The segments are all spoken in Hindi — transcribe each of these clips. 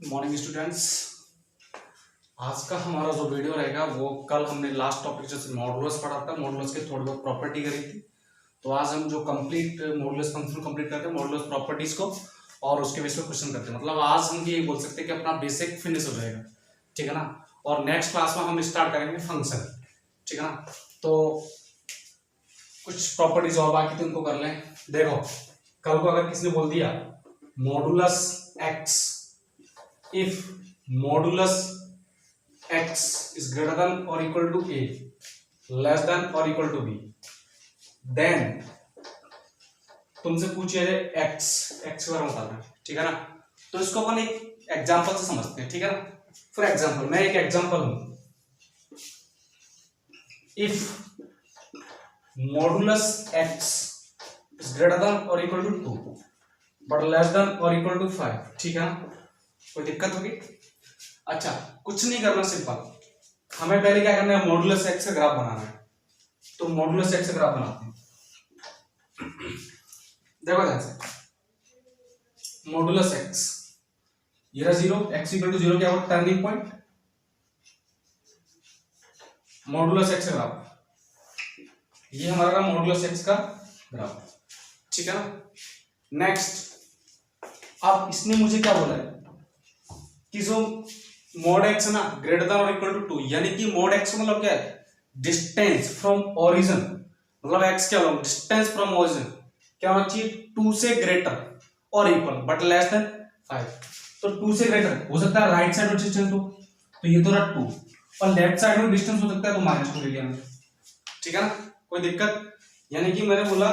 Morning students. आज का हमारा जो वीडियो रहेगा वो कल हमने लास्ट टॉपिक जैसे मॉडुलस पढ़ा था, मॉडुलस की थोड़ी बहुत प्रॉपर्टी करी थी। तो आज हम जो कंप्लीट मॉडुलस फंक्शन कंप्लीट करते हैं मॉडुलस प्रॉपर्टीज को और उसके बेस पे क्वेश्चन करते हैं। मतलब आज हम ये बोल सकते हैं कि अपना बेसिक फिनिश हो जाएगा, ठीक है ना। और नेक्स्ट क्लास में हम स्टार्ट करेंगे फंक्शन, ठीक है ना। तो कुछ प्रॉपर्टीज और बाकी थी उनको कर लें। देखो, कल को अगर किसी ने बोल दिया modulus x, if modulus x is greater than or equal to a, less than or equal to b, then तुमसे पूछे x के बारे में बताना, ठीक है ना। तो इसको अपन एक एग्जांपल से समझते हैं, ठीक है ना। फॉर एग्जांपल मैं एक एग्जांपल हूं, if modulus x is greater than or equal to 2 but less than or equal to 5, ठीक है ना। कोई दिक्कत होगी? अच्छा, कुछ नहीं करना, सिंपल हमें पहले क्या करना है, मॉडुलस एक्स का ग्राफ बनाना है। तो मॉडुलस एक्स का ग्राफ बनाते हैं। देखो ध्यान से, मॉडुलस एक्स ये रहा 0, एक्स इक्वल टू 0 क्या होगा, टर्निंग पॉइंट। मॉडुलस एक्स का ग्राफ ये हमारा मॉडुलस एक्स का ग्राफ, ठीक है ना। नेक्स्ट, अब इसने मुझे क्या बोला है कि जो मोड एक्स है ना ग्रेटर देन और इक्वल टू 2, यानी कि मोड एक्स मतलब क्या है, डिस्टेंस फ्रॉम ओरिजिन। मतलब एक्स क्या होगा, डिस्टेंस फ्रॉम ओरिजिन क्या होना चाहिए, 2 से ग्रेटर और इक्वल बट लेस देन 5। तो 2 से ग्रेटर हो सकता है राइट साइड में डिस्टेंस हो, तो ये तो रहा 2, और लेफ्ट साइड में डिस्टेंस हो सकता है तो -2 ले लिया हमने, ठीक है ना। कोई दिक्कत? यानी कि मैंने बोला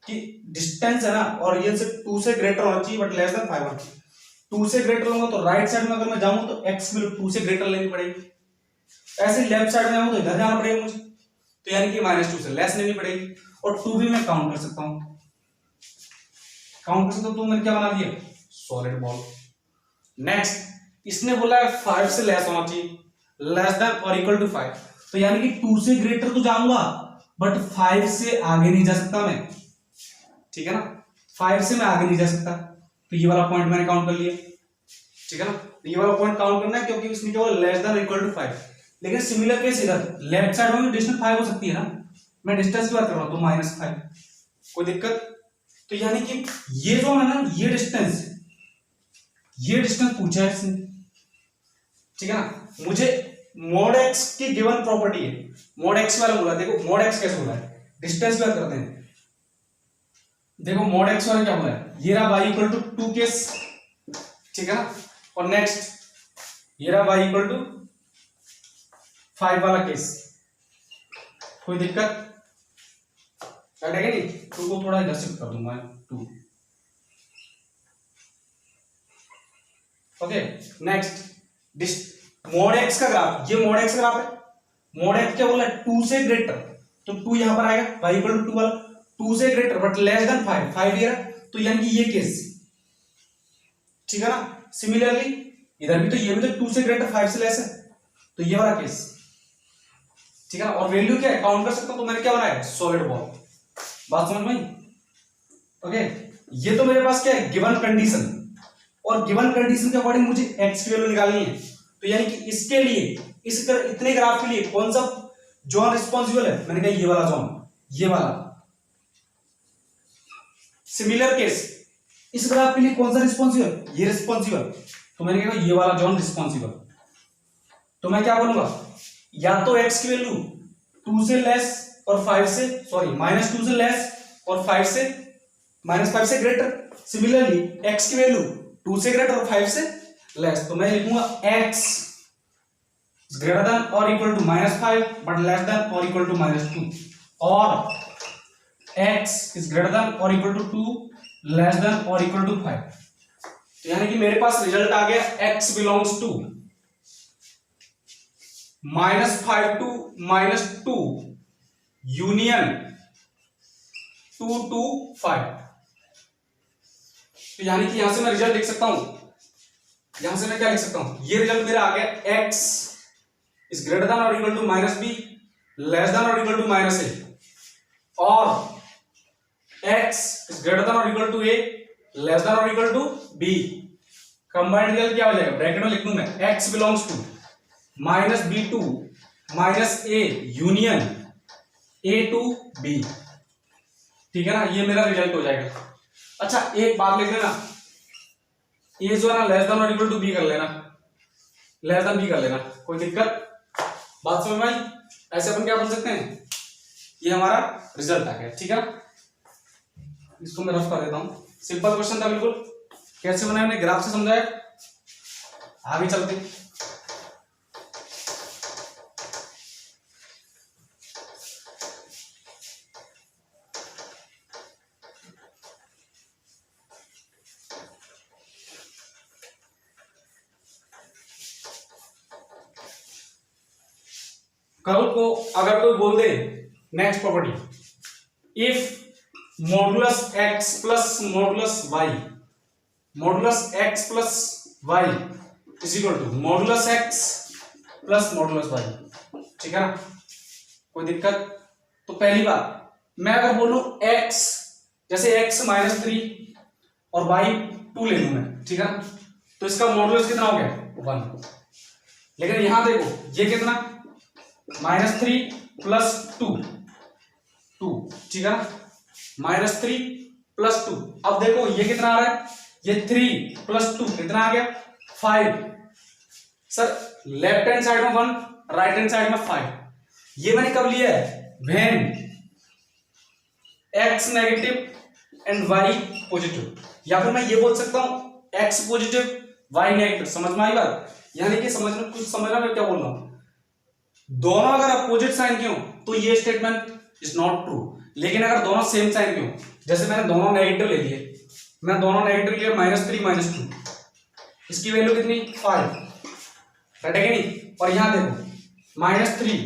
कि डिस्टेंस है ना ओरिजिन से 2 से ग्रेटर होना चाहिए बट लेस देन 5 होना चाहिए। 2 से ग्रेटर लूंगा तो राइट साइड में अगर मैं जाऊं तो x वैल्यू 2 से ग्रेटर लेनी पड़ेगी। ऐसे लेफ्ट साइड में जाऊं तो इधर जाना पड़ेगा मुझे, तो यानी कि -2 से लेस लेनी पड़ेगी। और 2 भी मैं काउंट कर सकता हूं, तो मैंने क्या बना दिया, सॉलिड बॉल। नेक्स्ट, इसने बोला है 5 से लेस होना चाहिए, लेस देन और इक्वल टू 5, तो यानी कि 2 से ग्रेटर तो जाऊंगा बट 5 से आगे नहीं जा सकता मैं, ठीक है ना। 5 से मैं आगे नहीं जा सकता, तो ये वाला पॉइंट मैंने काउंट कर लिया, ठीक है ना। तो ये वाला पॉइंट काउंट करना है क्योंकि इसमें जो लेस देन इक्वल टू 5। लेकिन सिमिलर केस इधर लेफ्ट साइड में डिस्टेंस 5 हो सकती है ना, मैं डिस्टेंस की बात कर रहा हूं तो -5। कोई दिक्कत? तो यानी कि ये जो है ना ये डिस्टेंस पूछा है इसने, ठीक है ना। मुझे मोड एक्स की गिवन प्रॉपर्टी है, मोड एक्स वाला बोला। देखो मोड एक्स कैसे बोला है, डिस्टेंस की बात करते हैं। देखो मोड एक्स वाला क्या बोला है, ये रहा y इक्वल टू 2 केस, ठीक है ना। और नेक्स्ट ये रहा y इक्वल टू 5 वाला केस। कोई दिक्कत? बैठेगा नहीं, 2 को थोड़ा इधर शिफ्ट कर दूंगा 2। ओके, नेक्स्ट मोड एक्स का ग्राफ, ये मोड एक्स का ग्राफ है। मोड एक्स क्या बोला है, 2 से ग्रेटर, तो 2 यहां पर आएगा, y इक्वल टू 2 वाला, 2 से ग्रेटर बट लेस देन 5 ये रहा, तो यानी कि ये केस, ठीक है ना। सिमिलरली इधर भी तो ये भी तो 2 से ग्रेटर 5 से लेस है, तो ये वाला केस, ठीक है ना। और वैल्यू क्या है, काउंट कर सकता हूं, तो मैंने क्या बनाया, सॉलिड बॉल। बात समझ में? ओके, ये तो मेरे पास क्या है, गिवन कंडीशन, और गिवन कंडीशन के अकॉर्डिंग मुझे एक्स की वैल्यू निकालनी है। तो यानी कि इसके लिए इतने ग्राफ के लिए कौन सा जोन रिस्पॉन्सिबल है, मैंने कहा ये वाला जोन, ये वाला। सिमिलर केस, इस ग्राफ के लिए कौन सा रिस्पॉन्सिबल, ये रिस्पॉन्सिबल, तो मैंने कहा ये वाला जोन रिस्पॉन्सिबल। तो मैं क्या बोलूंगा, या तो x की वैल्यू 2 से लेस और 5 से -2 से लेस और 5 से -5 से ग्रेटर। सिमिलरली x की वैल्यू 2 से ग्रेटर और 5 से लेस, तो मैं लिखूंगा x ग्रेटर देन और equal to -5 but less than और इक्वल टू -2, और x इज ग्रेटर देन और इक्वल टू 2 लेस देन और इक्वल टू 5। तो यानी कि मेरे पास रिजल्ट आ गया x belongs to -5 to -2 union 2 to 5। तो यानी कि यहां से मैं रिजल्ट लिख सकता हूं, यहां से मैं क्या लिख सकता हूं, ये रिजल्ट मेरा आ गया x इज ग्रेटर देन और equal to -b less than और इक्वल टू -a, और x is greater than or equal to a less than or equal to b combined result क्या हो जाएगा, ब्रैकेट में लिख दूं मैं, x belongs to minus b to minus a union a to b, ठीक है ना, ये मेरा रिजल्ट हो जाएगा। अच्छा एक बात लिख लेना, ये जो है ना लेस देन और इक्वल टू बी कर लेना, लेस देन बी कर लेना, कोई दिक्कत, बात समझ में आई? ऐसे अपन क्या बोल सकते हैं, ये हमारा रिजल्ट आ गया, ठीक है। इसको मैं रफ कर देता हूं, सिंपल क्वेश्चन था बिल्कुल, कैसे बनाया मैंने ग्राफ से समझाया, आगे चलते हैं। कल को अगर कोई बोल दे next property, if modulus x plus modulus y, modulus x plus y is equal to modulus x plus modulus y, ठीक है ना, कोई दिक्कत? तो पहली बात मैं अगर बोलूं x, जैसे x माइनस 3 और y 2 ले लूं मैं, ठीक है ना, तो इसका मॉडुलस कितना हो गया 1, लेकिन यहां देखो ये कितना -3 प्लस 2, ठीक है ना, -3 प्लस 2, अब देखो ये कितना आ रहा है, ये 3 प्लस 2 कितना आ गया 5, सर लेफ्ट हैंड साइड में 1 राइट हैंड साइड में 5, ये मैंने कब लिया है, when x negative and y positive, या फिर मैं ये बोल सकता हूं x पॉजिटिव y नेगेटिव, समझ में आई बात, यानी कि समझ में कुछ समझना मैं क्या बोल रहा हूं, दोनों अगर अपोजिट साइन के हो तो ये स्टेटमेंट इज नॉट ट्रू, लेकिन अगर दोनों सेम साइन के हो, जैसे मैंने दोनों नेगेटिव ले लिए, मैं दोनों नेगेटिव लिए -3 -2, इसकी वैल्यू कितनी 5, राइट है कि नहीं, और यहां देखो -3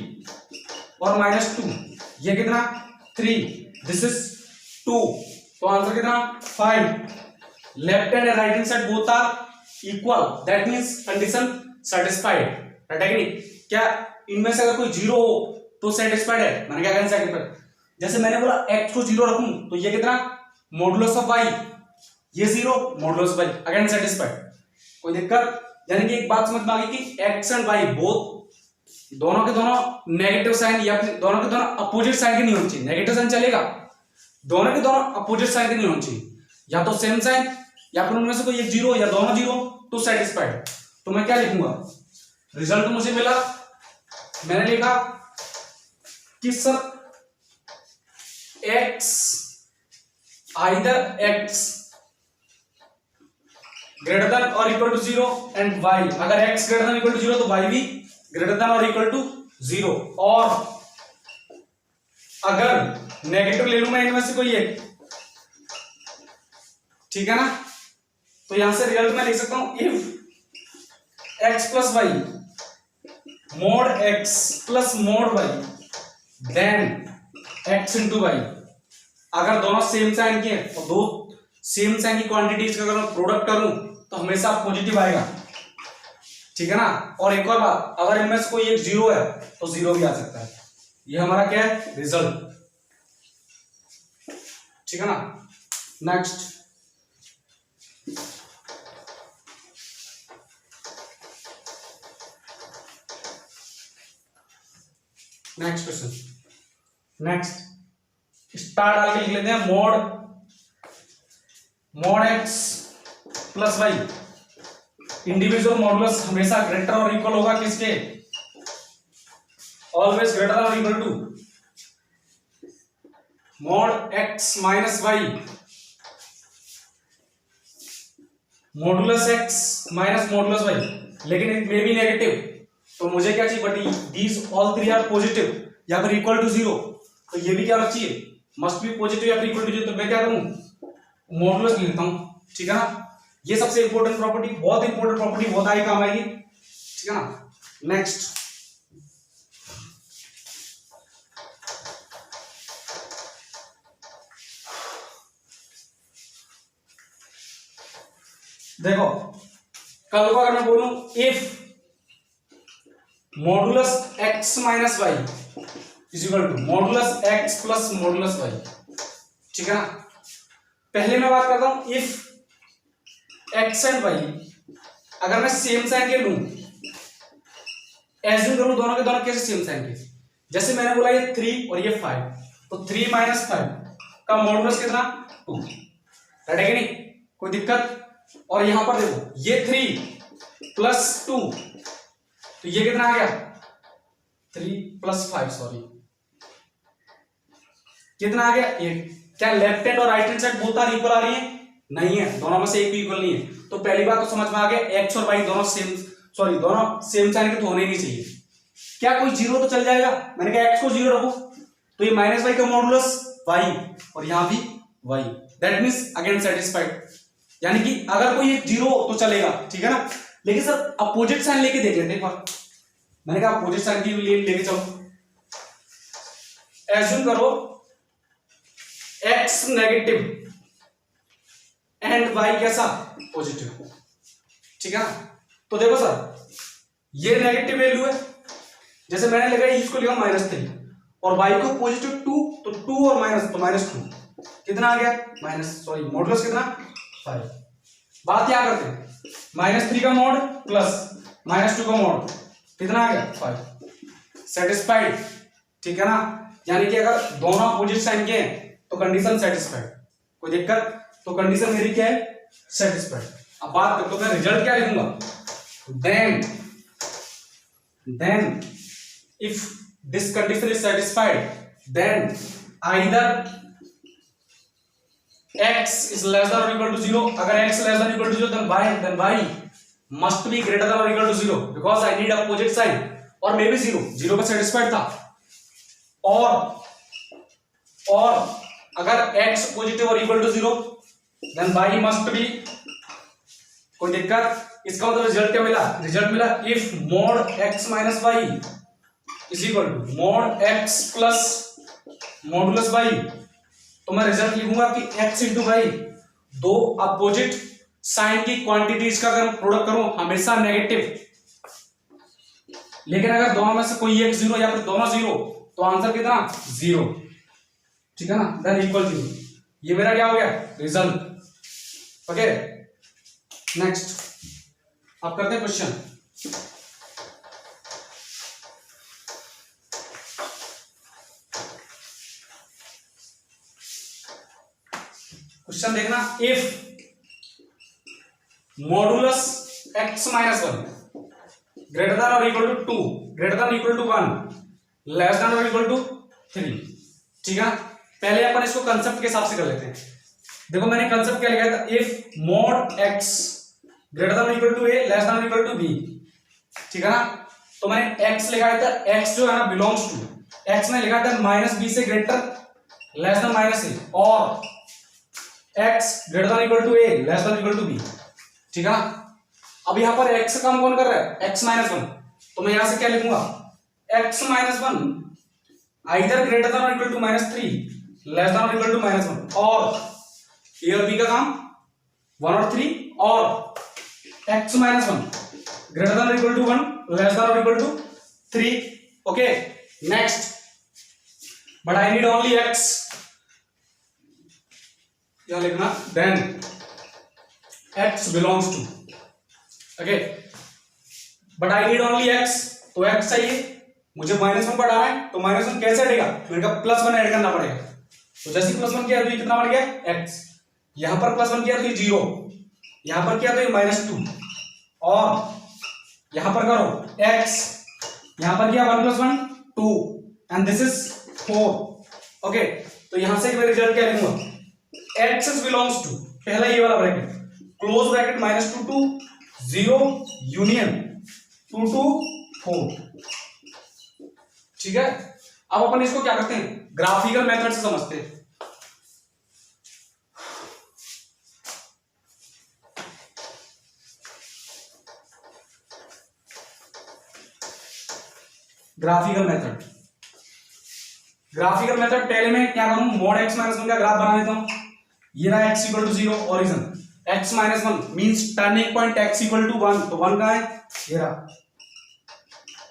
और -2 ये कितना 3, दिस इज 2, तो आंसर कितना 5, left hand and right hand side both are equal, that means condition satisfied, right है कि नहीं, क्या इनमें से अगर कोई जीरो हो तो सेटिस्फाइड है, मैंने क्या कहना सेटिस्फाइड, जैसे मैंने बोला x को 0 रखूं तो ये कितना मॉडुलस ऑफ y, ये 0 मॉडुलस y, अगेन सेटिस्फाइड, कोई दिक्कत? यानी कि एक बात समझ में आ गई कि x एंड y बोथ दोनों के दोनों नेगेटिव साइन या फिर दोनों के दोनों अपोजिट साइन के नहीं होने चाहिए, नेगेटिव साइन चलेगा, दोनों के दोनों अपोजिट साइन के नहीं होने चाहिए, या तो सेम साइन या फिर उनमें से कोई एक 0 या दोनों 0 तो सेटिस्फाइड। तो मैं क्या लिखूंगा, रिजल्ट मुझे मिला, मैंने लिखा कि sir x either x greater than और इक्वल टू 0 एंड y, अगर x greater than equal to 0 तो y भी ग्रेटर देन और इक्वल टू 0, और अगर नेगेटिव ले लूं मैं इनमें से कोई एक, ठीक है ना, तो यहां से रिजल्ट मैं लिख सकता हूं if x plus y mod x plus mod y then x into y, अगर दोनों सेम साइन के हैं और दो सेम साइन की क्वांटिटीज का अगर मैं प्रोडक्ट करूं तो हमेशा पॉजिटिव आएगा, ठीक है ना, और एक और बात, अगर इनमें से कोई एक 0 है तो 0 भी आ सकता है, ये हमारा क्या है रिजल्ट, ठीक है ना। नेक्स्ट क्वेश्चन, नेक्स्ट स्टार डाल के लिख लेते हैं, mod x plus y, individual modulus हमेशा ग्रेटर और इक्वल होगा किसके, ऑलवेज ग्रेटर और equal to mod x minus y modulus x minus modulus y, लेकिन इट मे बी नेगेटिव, तो मुझे क्या चाहिए, but these all three are positive या फिर इक्वल टू 0, तो ये भी क्या होना चाहिए, मस्ट बी पॉजिटिव या फिर इक्वल टू 0, तो मैं क्या करूं मॉडुलस लेता हूं, ठीक है ना, ये सबसे इंपॉर्टेंट प्रॉपर्टी, बहुत इंपॉर्टेंट प्रॉपर्टी, बहुत आगे काम आएगी, ठीक है ना। नेक्स्ट देखो, कल को अगर मैं बोलूं if modulus x minus y is equal to modulus x plus modulus y, ठीक है ना, पहले मैं बात करता हूं इफ x एंड y अगर मैं सेम साइन के लूं, एज्यूम करूं दोनों के दोनों कैसे सेम साइन के, जैसे मैंने बोला ये 3 और ये 5, तो 3 - 5 का मॉडुलस कितना 2, राइट है कि नहीं, कोई दिक्कत। और यहां पर देखो ये 3 + 2, तो ये कितना आ गया 3 + 5, सॉरी कितना आ गया 8। क्या लेफ्ट हैंड और right hand side both are equal आ रही है? नहीं है, दोनों में से एक भी इक्वल नहीं है। तो पहली बात तो समझ में आ गया x और y दोनों सेम, सॉरी दोनों सेम साइन के तो होने ही नहीं चाहिए। क्या कोई जीरो तो चल जाएगा, मैंने कहा x को जीरो रखो, तो ये -y का मॉडुलस y और यहां भी y, that means again satisfied. यानी कि अगर कोई एक जीरो तो चलेगा, ठीक है ना, लेकिन सर अपोजिट साइन लेके देख लेते एक बार। मैंने कहा अपोजिट साइन की लेके चलो, एज्यूम करो x नेगेटिव एंड y कैसा पॉजिटिव, ठीक है ना। तो देखो सर ये नेगेटिव वैल्यू है, जैसे मैंने लगाई इसको लिखा -3 और y को पॉजिटिव 2, तो 2 और माइनस तो -2 कितना आ गया सॉरी मॉडुलस कितना 5। बात क्या करते हैं, -3 का मॉड प्लस -2 का मॉड कितना आ गया 5, सेटिस्फाइड, ठीक है ना। यानी कि अगर दोनों अपोजिट साइन के हैं तो कंडीशन सेटिस्फाइड, कोई दिक्कत, तो कंडीशन मेरी क्या है सेटिस्फाइड। अब बात करते हैं मैं रिजल्ट क्या लिखूंगा, then if this condition is satisfied, then either x is less than or equal to 0, अगर x less than or equal to 0 then y must be greater than or equal to 0 because I need opposite sign, और मे भी 0 पर satisfied था, और अगर x पॉजिटिव और equal to 0 then y must be, कोई दिक्कत। इसका मतलब रिजल्ट क्या मिला, रिजल्ट मिला if mod x - y is equal to mod x plus modulus y, तो मैं रिजल्ट लिखूंगा कि x * y, दो अपोजिट साइन की क्वांटिटीज का अगर प्रोडक्ट करूं हमेशा नेगेटिव, लेकिन अगर दोनों में से कोई एक 0 या फिर दोनों 0 तो आंसर कितना 0, ठीक है ना, देन इक्वल 0। ये मेरा क्या हो गया रिजल्ट। ओके नेक्स्ट आप करते हैं क्वेश्चन। क्वेश्चन देखना, if modulus x - 1 greater than और equal to 2, greater than equal to 1, less than और इक्वल टू 3, ठीक है। पहले अपन इसको कंसेप्ट के हिसाब से कर लेते हैं। देखो मैंने कंसेप्ट क्या लिखा था, if mod x greater than equal to a less than equal to b, ठीक है ना। तो मैंने x लिखा था, x जो है ना बिलोंग्स टू, x में लिखा था -b से ग्रेटर लेस देन -a, और x greater than equal to a less than equal to b, ठीक है ना। अब यहां पर x का काम कौन कर रहा है, x - 1, तो मैं यहां से क्या लिखूंगा x - 1 आइदर ग्रेटर देन और इक्वल टू -3 लेस देन और इक्वल टू -1, और a और b का काम 1 और 3, और x - 1 ग्रेटर देन और इक्वल टू 1 लेस देन और equal to 3। Okay next, but I need only x, यहां लिखना then x belongs to, okay but I need only x, तो x चाहिए मुझे -1 बढ़ाना है, तो -1 कैसे हटेगा, मेरे को +1 ऐड करना पड़ेगा। तो जैसे +1 किया तो ये कितना बढ़ गया x, यहां पर +1 किया तो ये 0, यहां पर किया तो ये -2, और यहां पर करो x, यहां पर किया 1 + 1 2 एंड दिस इज 4। ओके तो यहां से मैं रिजल्ट क्या लिखूंगा, x बिलोंग्स टू, पहला ये वाला bracket close bracket -2 to 0 union 2 to 4, ठीक है। अब अपन इसको क्या करते हैं, ग्राफिकल मेथड से समझते हैं। ग्राफिकल मेथड, ग्राफिकल मेथड पहले मैं क्या करूं, mod x - 1 का ग्राफ बना देता हूं। ये रहा x = 0 origin, x - 1 means turning point x = 1, तो 1 कहां है, ये रहा।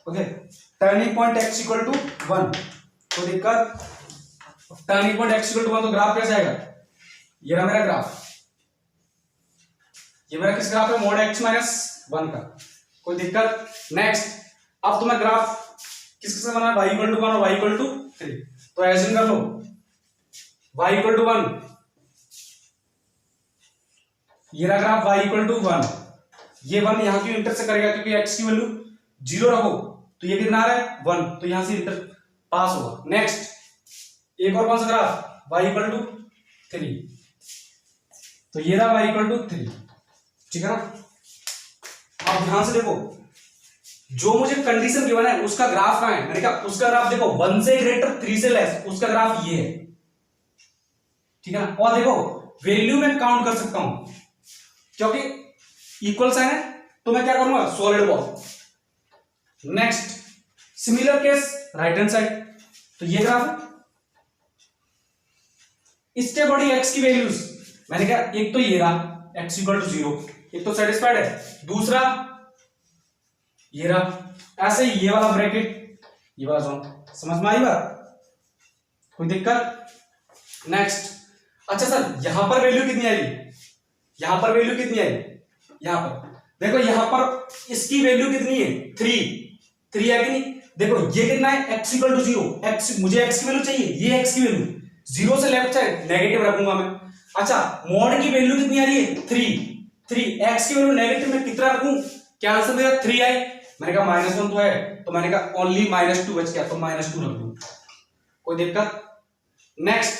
ओके टर्निंग पॉइंट x = 1, तो दिक्कत, टर्निंग पॉइंट x = 1 तो ग्राफ कैसे आएगा, ये रहा मेरा ग्राफ। ये मेरा किस ग्राफ है, मॉड x माइनस 1 का, कोई दिक्कत। नेक्स्ट अब तुम्हें ग्राफ किसके बना है, y इक्वल टू 1 और y इक्वल टू 3, तो एज्यूम कर लो y इक्वल टू 1, ये रहा ग्राफ y इक्वल टू 1, ये 1 यहां क्यों इंटर से करेगा, क्योंकि x की वैल्यू 0 रखो तो ये कितना आ रहा है 1, तो यहां से इंटर पास होगा। नेक्स्ट एक और कौन सा ग्राफ, y इक्वल टू 3, तो ये रहा y इक्वल टू 3, ठीक है ना। अब ध्यान से देखो, जो मुझे कंडीशन गिवन है उसका ग्राफ कहां है, मैंने कहा उसका ग्राफ देखो 1 से ग्रेटर 3 से लेस, उसका ग्राफ ये है, ठीक है ना। और देखो वैल्यू में काउंट कर सकता हूं, क्योंकि इक्वल साइन है तो मैं क्या करूंगा, solid ball. Next similar case right hand side, तो ये ग्राफ है, इसके बड़ी x की वैल्यूज मैंने कहा एक तो ये रहा x इक्वल टू 0, एक तो सेटिस्फाइड है, दूसरा ये रहा, ऐसे ही ये वाला ब्रैकेट ये वाला जोन, समझ में आई बात, कोई दिक्कत। नेक्स्ट अच्छा सर यहां पर वैल्यू कितनी आएगी, यहां पर वैल्यू कितनी आएगी, यहां पर देखो, यहां पर इसकी वैल्यू कितनी है 3 है कि नहीं, देखो ये कितना है x इक्वल टू 0, x मुझे x की वैल्यू चाहिए, ये x की वैल्यू 0 से लेफ्ट साइड नेगेटिव रखूंगा मैं। अच्छा मॉड की वैल्यू कितनी आ रही है 3, x की वैल्यू नेगेटिव में कितना रखूं, क्या आंसर मेरा 3 आए, मैंने कहा -1 तो है, तो मैंने कहा ओनली -2 बच गया, तो -2 रख दूं, कोई दिक्कत। नेक्स्ट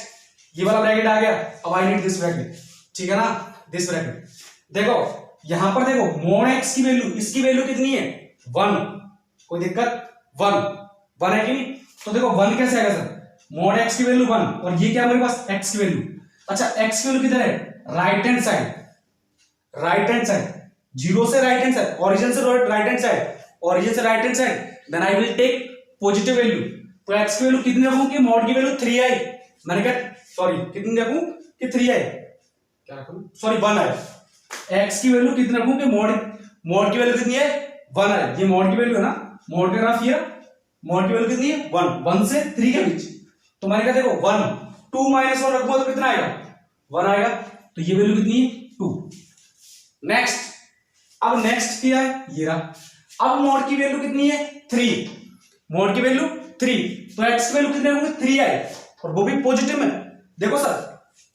ये वाला ब्रैकेट आ गया, अब आई नीड दिस ब्रैकेट, ठीक है ना, दिस ब्रैकेट। देखो यहां पर देखो मॉड x की वैल्यू, इसकी वैल्यू कितनी है 1, कोई दिक्कत, 1 है कि नहीं, तो देखो 1 कैसे आएगा सर, मॉड x की वैल्यू 1 और ये क्या मेरे पास x की वैल्यू। अच्छा x की वैल्यू किधर है, राइट हैंड साइड, 0 से राइट हैंड साइड, ओरिजिन से right hand side, then I will take positive value, तो x की वैल्यू कितनी रखूं कि मॉड की वैल्यू 3 आई, मैंने कहा सॉरी कितनी रखूं कि 3 आई, क्या रखूं सॉरी 1 आई, x की वैल्यू कितनी रखूं कि मॉड की वैल्यू कितनी है 1 आई, ये मॉड की वैल्यू है ना, मॉड का ग्राफ ये, मॉड की वैल्यू कितनी है 1 से 3 के बीच, तो मैंने कहा देखो 1 2 -1 रखूंगा तो कितना आएगा 1 आएगा, तो ये वैल्यू कितनी है 2। नेक्स्ट अब नेक्स्ट क्या है ये रहा, अब मॉड की वैल्यू कितनी है 3, मॉड की वैल्यू 3, तो x की वैल्यू कितनी होगी 3 आई, और वो भी पॉजिटिव में। देखो सर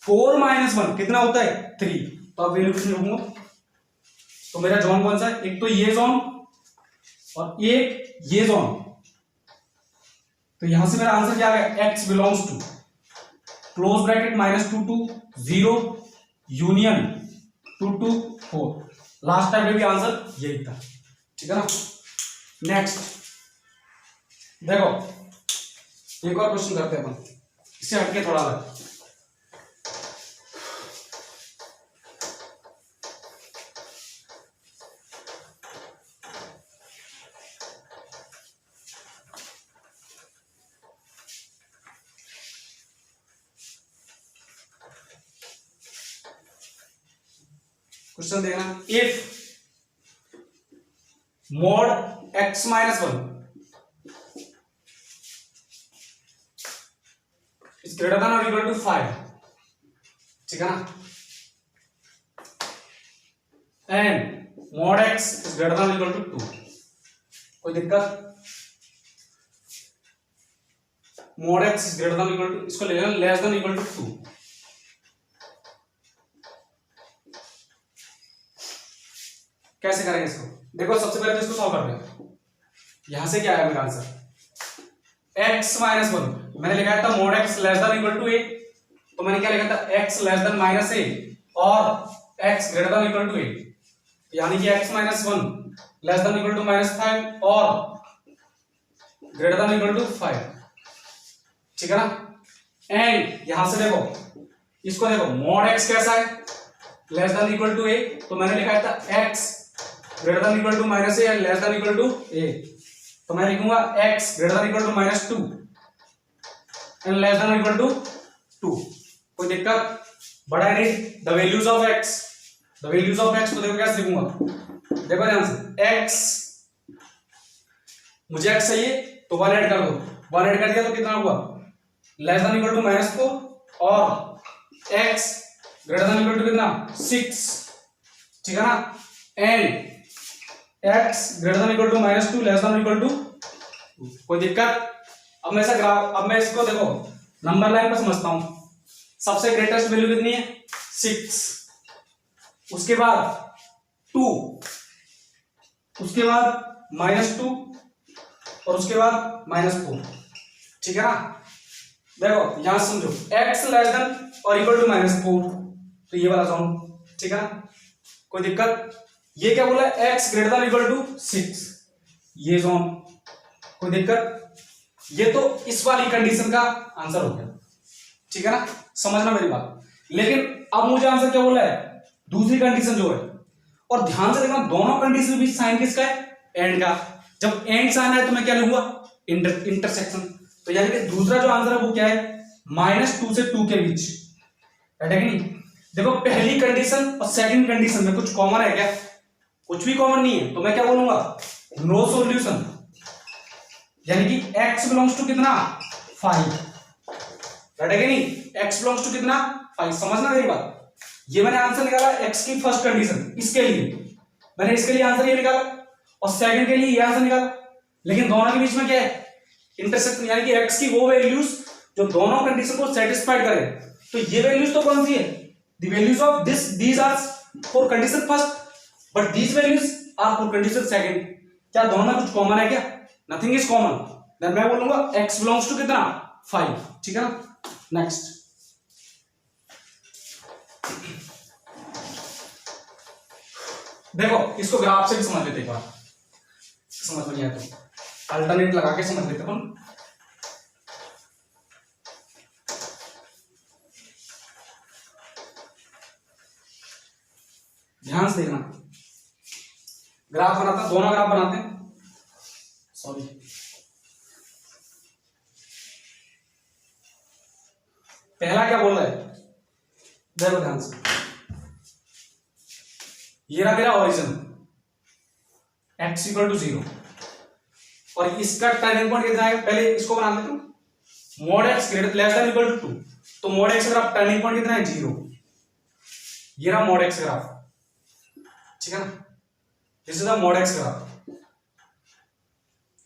4 - 1 कितना होता है 3, तो अब वैल्यू कितनी रखूंगा, तो मेरा जोन कौन सा है, एक तो ये जोन और एक ये जोन, तो यहां से मेरा आंसर क्या आ गया, x belongs to close bracket -2 to 0 union 2 to 4, last time में भी आंसर यही था, ठीक है ना। नेक्स्ट देखो एक और क्वेश्चन करते हैं अपन, इससे हटके थोड़ा अलग। क्वेश्चन देखना, if mod x -1 is greater than और इक्वल टू 5, ठीक है ना, and mod x is greater than और इक्वल टू 2, कोई दिक्कत, mod x is greater than और इक्वल टू, इसको ले लेना लेस देन इक्वल टू 2, कैसे करेंगे इसको, देखो सबसे पहले तो इसको सॉल्व कर रहे हैं, यहां से क्या आया मेरा आंसर x -1, मैंने लिखा था mod x less than equal to a, तो मैंने क्या लिखा था x लेस देन -a और x greater than equal to a, यानी कि x -1 less than equal to -5 और ग्रेटर देन इक्वल टू 5, ठीक है ना। एंड यहां से देखो इसको देखो mod x कैसा है less than equal to a, तो मैंने लिखा था x greater than equal to -a and less than equal to a, तो मैं लिखूंगा x greater than equal to -2 and less than equal to 2, कोई दिक्कत, बड़ा है नहीं, द वैल्यूज ऑफ x तो देखो कैसे लिखूंगा, देखो ध्यान से x, मुझे x चाहिए तो 1 ऐड कर दो, 1 ऐड कर दिया तो कितना हुआ लेस देन इक्वल टू -4 और x greater than equal to कितना 6, ठीक है ना, and x greater than equal to -2 less than equal to, कोई दिक्कत? अब मैं ऐसा ग्राफ, अब मैं इसको देखो नंबर लाइन पर समझता हूं। सबसे ग्रेटेस्ट वैल्यू कितनी है? 6, उसके बाद 2, उसके बाद -2 और उसके बाद -4, ठीक है ना। देखो यहां समझो, x लेस देन और इक्वल टू -4, तो ये वाला जोन, ठीक है ना, कोई दिक्कत? ये क्या बोला? x greater than equal to 6, ये जोन, कोई दिक्कत? ये तो इस वाली कंडीशन का आंसर हो गया, ठीक है ना, समझना मेरी बात। लेकिन अब मुझे आंसर क्या बोला है? दूसरी कंडीशन जो है, और ध्यान से देखना दोनों कंडीशन भी साइन किसका है? एंड का। जब एंड साइन है तो मैं क्या लिखूंगा? इंटरसेक्शन। तो यानी कि दूसरा जो आंसर है वो क्या है? -2 से 2 के बीच, है कि नहीं? देखो पहली कंडीशन और सेकंड कंडीशन में कुछ कॉमन है क्या? कुछ भी कॉमन नहीं है, तो मैं क्या बोलूंगा? No solution. यानी कि x बिलोंग्स टू कितना? 5, है कि नहीं? x बिलोंग्स टू कितना? 5। समझना मेरी बात। ये मैंने आंसर निकाला x की फर्स्ट कंडीशन, इसके लिए मैंने इसके लिए आंसर ये निकाला, और सेकंड के लिए ये आंसर निकाला। लेकिन दोनों के बीच में क्या है? इंटरसेक्शन, यानी कि x की वो वैल्यूज जो दोनों कंडीशन को सेटिस्फाइड करे। तो ये वैल्यूज तो कौन सी है? The values of these are for condition first, but these values are for condition second. क्या दोनों में कुछ कॉमन है क्या? Nothing is common. देन मैं बोलूंगा x बिलोंग्स टू कितना? 5, ठीक है ना। नेक्स्ट, देखो इसको ग्राफ से भी समझ लेते एक बार, समझ में नहीं आया तो अल्टरनेट लगा के समझ लेते अपन। ध्यान से देखना, ग्राफ बनाते, दोनों ग्राफ बनाते हैं, सॉरी पहला क्या बोल रहा है? देखो ध्यान से, ये रहा मेरा ओरिजिन x इक्वल टू 0, और इसका टर्निंग पॉइंट कितना है? पहले इसको बना देता हूं, mod x greater less than equal to 2, तो mod x graph turning point कितना है? 0। ये रहा मोड x ग्राफ, ठीक है ना, this is the mod x graph,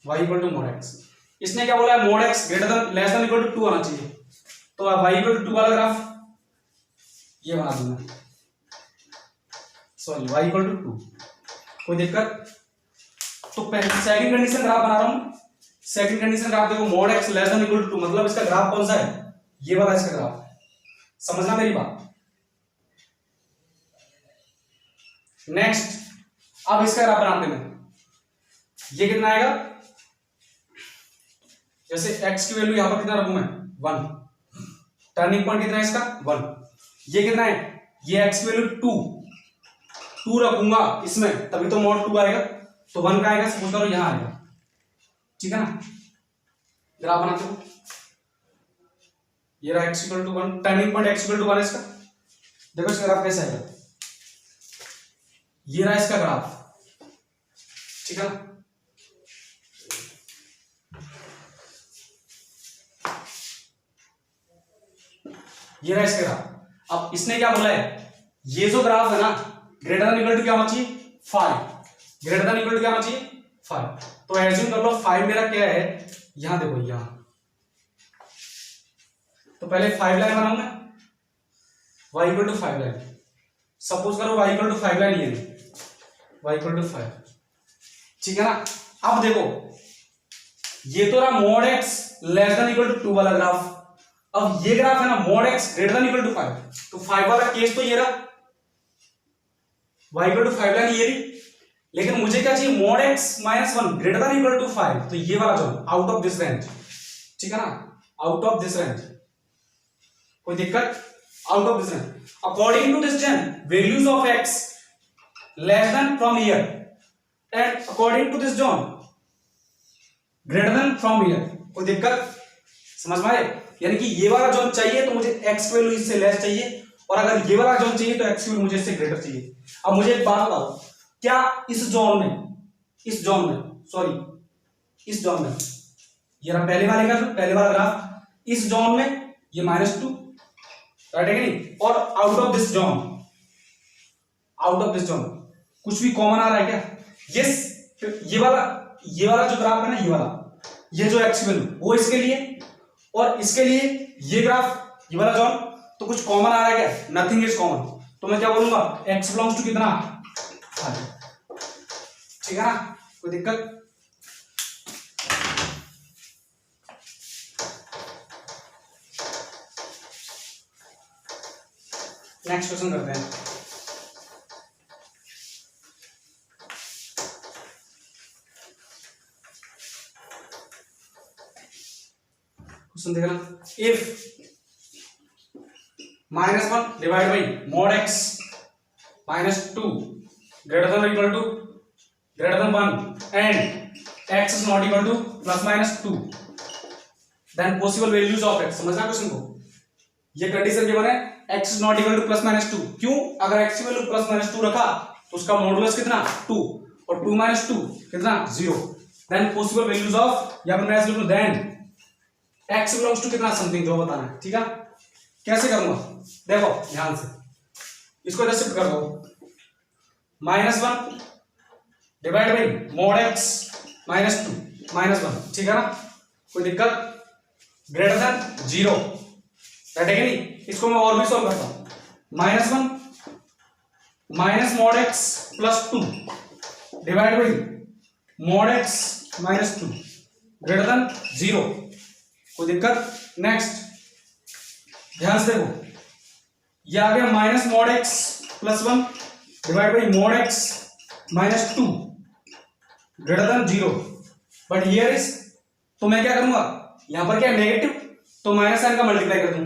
y equal to mod x। इसने क्या बोला है? Mod x greater than less than equal to 2 आना चाहिए, तो y इक्वल टू 2 वाला ग्राफ ये बना दूंगा, सॉरी y इक्वल टू 2, कोई दिक्कत? तो पहले सेकंड कंडीशन ग्राफ बना रहा हूं। सेकंड कंडीशन ग्राफ देखो, mod x less than equal to 2, मतलब इसका ग्राफ कौन सा है? ये वाला इसका ग्राफ, समझना मेरी बात। नेक्स्ट, अब इसका ग्राफ बनाते हैं। ये कितना आएगा? जैसे x की वैल्यू यहां पर कितना रखूं मैं? 1, टर्निंग पॉइंट कितना है इसका? 1। ये कितना है? ये x की वैल्यू 2 रखूंगा इसमें, तभी तो मोड 2 आएगा, तो 1 का आएगा, सपोज करो यहां आएगा, ठीक है ना। ग्राफ बनाते हो, ये रहा x equal to 1, turning point x equal to 1 इसका। देखो इसका ग्राफ कैसा आएगा, ये रहा इसका ग्राफ, ठीक है ना। ये रहा इसका ग्राफ। अब इसने क्या बोला है? ये जो ग्राफ है ना, ग्रेटर देन इक्वल टू क्या होना चाहिए? 5, ग्रेटर देन इक्वल टू क्या होना चाहिए? 5। तो एज्यूम कर लो 5 मेरा क्या है? यहां देखो, यहां, तो पहले 5 लाइन बनाऊं मैं, y equal to 5 line, suppose करो y इक्वल टू 5 लाइन, ये y इक्वल टू 5, ठीक है ना। अब देखो ये तो रहा mod x less than equal to 2 वाला ग्राफ। अब ये ग्राफ है ना, mod x greater than equal to 5, तो 5 वाला केस तो ये रहा, y इक्वल टू 5 लाइन ये रही। लेकिन मुझे क्या चाहिए? Mod x minus 1 greater than equal to 5, तो ये वाला zone, out of this range, ठीक है ना, आउट ऑफ दिस रेंज, कोई दिक्कत? Out of this range. According to this zone, values of x less than from here and according to this zone greater than from here, कोई दिक्कत? समझ में आए? यानी कि ये वाला जोन चाहिए तो मुझे x वैल्यू इससे लेस चाहिए, और अगर ये वाला जोन चाहिए तो x वैल्यू मुझे इससे ग्रेटर चाहिए। अब मुझे एक बात बताओ, क्या इस जोन में सॉरी इस जोन में, ये रहा पहले वाले का, पहले वाला ग्राफ, इस जोन में ये -2, राइट है कि नहीं, और out of this zone out of this zone कुछ भी कॉमन आ रहा है क्या? यस, ये वाला जो ग्राफ है ना, ये जो एक्स वैल्यू वो इसके लिए और इसके लिए ये ग्राफ, ये वाला जोन, तो कुछ कॉमन आ रहा है क्या? Nothing is common. तो मैं क्या बोलूंगा? एक्स बिलोंग्स टू कितना? ठीक है ना, कोई दिक्कत? नेक्स्ट क्वेश्चन करते हैं। क्वेश्चन देखना, if -1 divide by mod x -2 greater than or equal to greater than 1 and x is not equal to ±2 then possible values of x। समझना क्वेश्चन को, ये कंडीशन गिवन है x is not equal to ±2। क्यों? अगर x की वैल्यू +-2 रखा तो उसका मॉडुलस कितना? 2 और 2 - 2 कितना? 0। देन पॉसिबल वैल्यूज ऑफ, या फिर मैं ऐसे लिखूं देन x बिलोंग्स टू कितना समथिंग, जो बताना है। ठीक है, कैसे करूंगा? देखो ध्यान से, इसको इधर शिफ्ट कर दो। -1 डिवाइड बाई mod x -2 -1, ठीक है ना, कोई दिक्कत? ग्रेटर देन 0, राइट है कि नहीं? इसको मैं और भी सॉल्व करता हूं। -1 minus mod x +2 divide by mod x -2 greater than 0, कोई दिक्कत? नेक्स्ट ध्यान से देखो, ये आ गया -mod x +1 divide by mod x -2 greater than 0, but here is, तो मैं क्या करूंगा? यहां पर क्या नेगेटिव, तो माइनस साइन का मल्टीप्लाई कर दूं,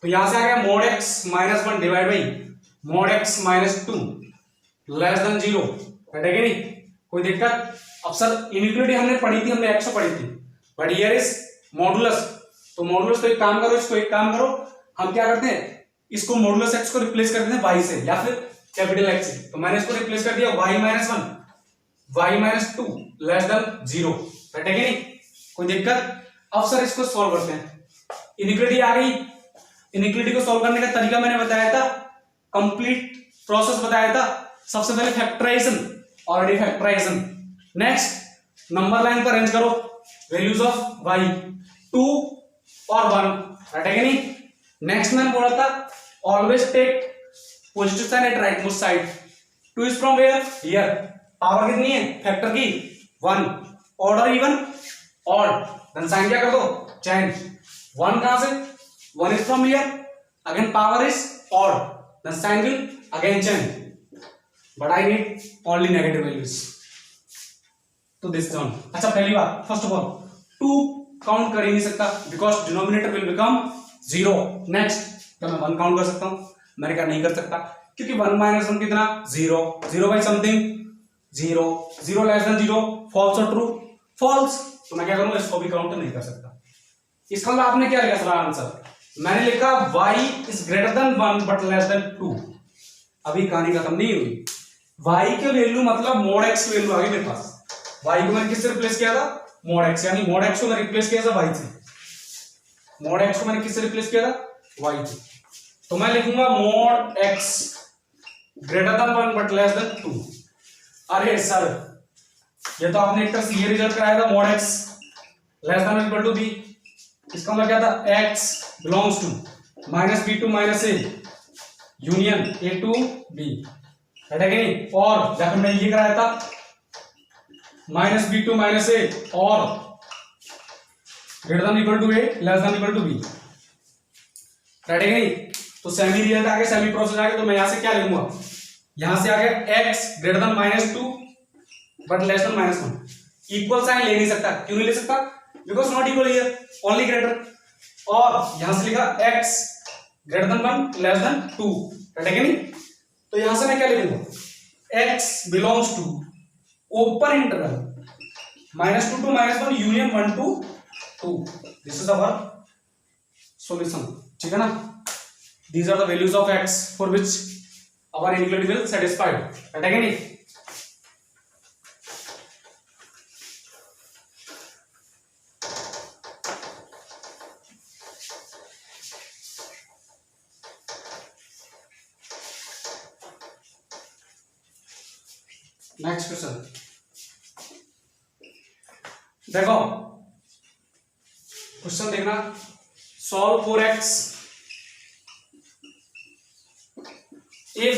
तो यहां से आ गया mod x -1 divide by mod x -2 less than 0, right है कि नहीं? कोई दिक्कत? अब सर इनइक्वालिटी हमने पढ़ी थी, हमने x पढ़ी थी, बट हियर इज मॉडुलस, तो मॉडुलस, तो एक काम करो, इसको एक काम करो, हम क्या करते हैं, इसको मॉडुलस x को रिप्लेस कर देते हैं y से या फिर कैपिटल X से। तो मैंने इसको रिप्लेस कर दिया y -1 y -2 less than 0, right है कि नहीं? कोई दिक्कत? अब सर इसको सॉल्व करते हैं। इनइक्वालिटी आ गई, इनइक्वालिटी को सॉल्व करने का तरीका मैंने बताया था, कंप्लीट प्रोसेस बताया था। सबसे पहले factorisation, already factorisation. Next number line पर अरेंज करो वैल्यूज ऑफ y, 2 और 1, राइट है कि नहीं? नेक्स्ट मैंने बोला था always take positive sign at right most side. 2 is from where? Here. Power कितनी है फैक्टर की? 1। Order even, odd, then sign क्या कर दो? चेंज। 1 कहां से? 1 is from here, again power is odd, then sign will again change, but I need only negative values, तो दिस वन। अच्छा पहली बात, फर्स्ट ऑफ ऑल 2 काउंट कर ही नहीं सकता because denominator will become 0। Next, क्या मैं 1 काउंट कर सकता हूं? मैंने कहा नहीं कर सकता, क्योंकि 1 - 1 कितना? 0, 0 by something 0, 0 less than 0, false और ट्रू? फॉल्स। तो मैं क्या करूंगा? इसको भी काउंट नहीं कर सकता। इसका मतलब आपने क्या लिखा सर आंसर? मैंने लिखा y is greater than 1 but less than 2। अभी कहानी खत्म नहीं हुई। y के वैल्यू मतलब mod x की वैल्यू आ गई मेरे पास। y को मैंने किससे रिप्लेस किया था? mod x, यानी mod x को मैं रिप्लेस किया था y से। mod x को मैंने किससे रिप्लेस किया था? y से। तो मैं लिखूंगा mod x greater than 1 but less than 2। अरे सर ये तो आपने एक तरह से ये रिजल्ट कराया था, mod x लेस देन और इक्वल टू b। इसका मतलब क्या था? x belongs to -b to -a union a to b, है कि नहीं? और जब हमने ये कराया था -b टू -a और greater than equal to a less than equal to b, है कि नहीं? तो सेमी रिजल्ट आ गया, सेमी प्रोसेस आ गया। तो मैं यहां से क्या लिखूंगा? यहां से आ गया x greater than -2 but less than -1। Equal sign ले नहीं सकता, क्यों नहीं ले सकता? Because not equal here, only greater. और यहां से लिखा x greater than 1 less than 2, है कि नहीं? तो यहां से मैं क्या लिखूंगा? x belongs to open interval -2 to -1 union 1 to 2। This is our solution, ठीक है ना? These are the values of x for which our inequality will satisfied, है कि नहीं? नेक्स्ट क्वेश्चन देखो, क्वेश्चन देखना, solve 4x if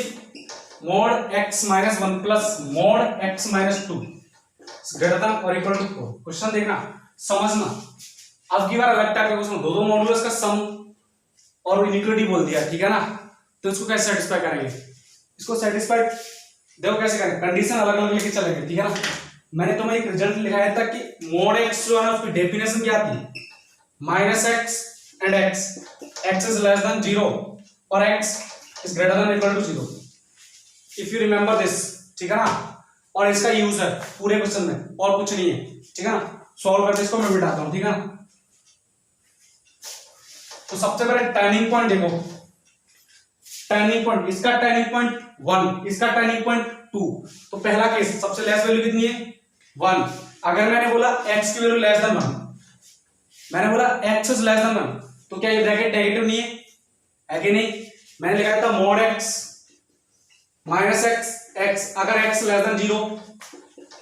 mod x minus 1 plus mod x minus 2 greater than और इक्वल टू 4। क्वेश्चन देखना, समझना। अब की बार अलग टाइप का क्वेश्चन, दो मॉड्यूलस का सम और इनइक्वालिटी बोल दिया, ठीक है ना, तो इसको कैसे सेटिस्फाई करेंगे? इसको सेटिस्फाई देखो कैसे करेंगे, कंडीशन अलग अलग लेके चलेंगे, ठीक है ना। मैंने तुम्हें एक रिजल्ट लिखाया था कि mod x जो है ना उसकी डेफिनेशन क्या थी, minus x and x, x is less than 0 और x is greater than equal to 0, if you remember this, ठीक है ना। और इसका यूज है पूरे क्वेश्चन में, और कुछ नहीं है, ठीक है ना। सॉल्व करते इसको मैं बिठाता हूं, ठीक है ना। तो सबसे पहले टर्निंग पॉइंट देखो, टर्निंग पॉइंट, इसका टर्निंग पॉइंट 1, इसका टर्निंग पॉइंट 2। तो पहला केस सबसे लेस वैल्यू कितनी है 1। अगर मैंने बोला x की वैल्यू लेस देन 1, मैंने बोला x इज लेस देन 1, तो क्या ये ब्रैकेट नेगेटिव नहीं है कि नहीं? मैंने लिखा था mod x minus x x, अगर x less than 0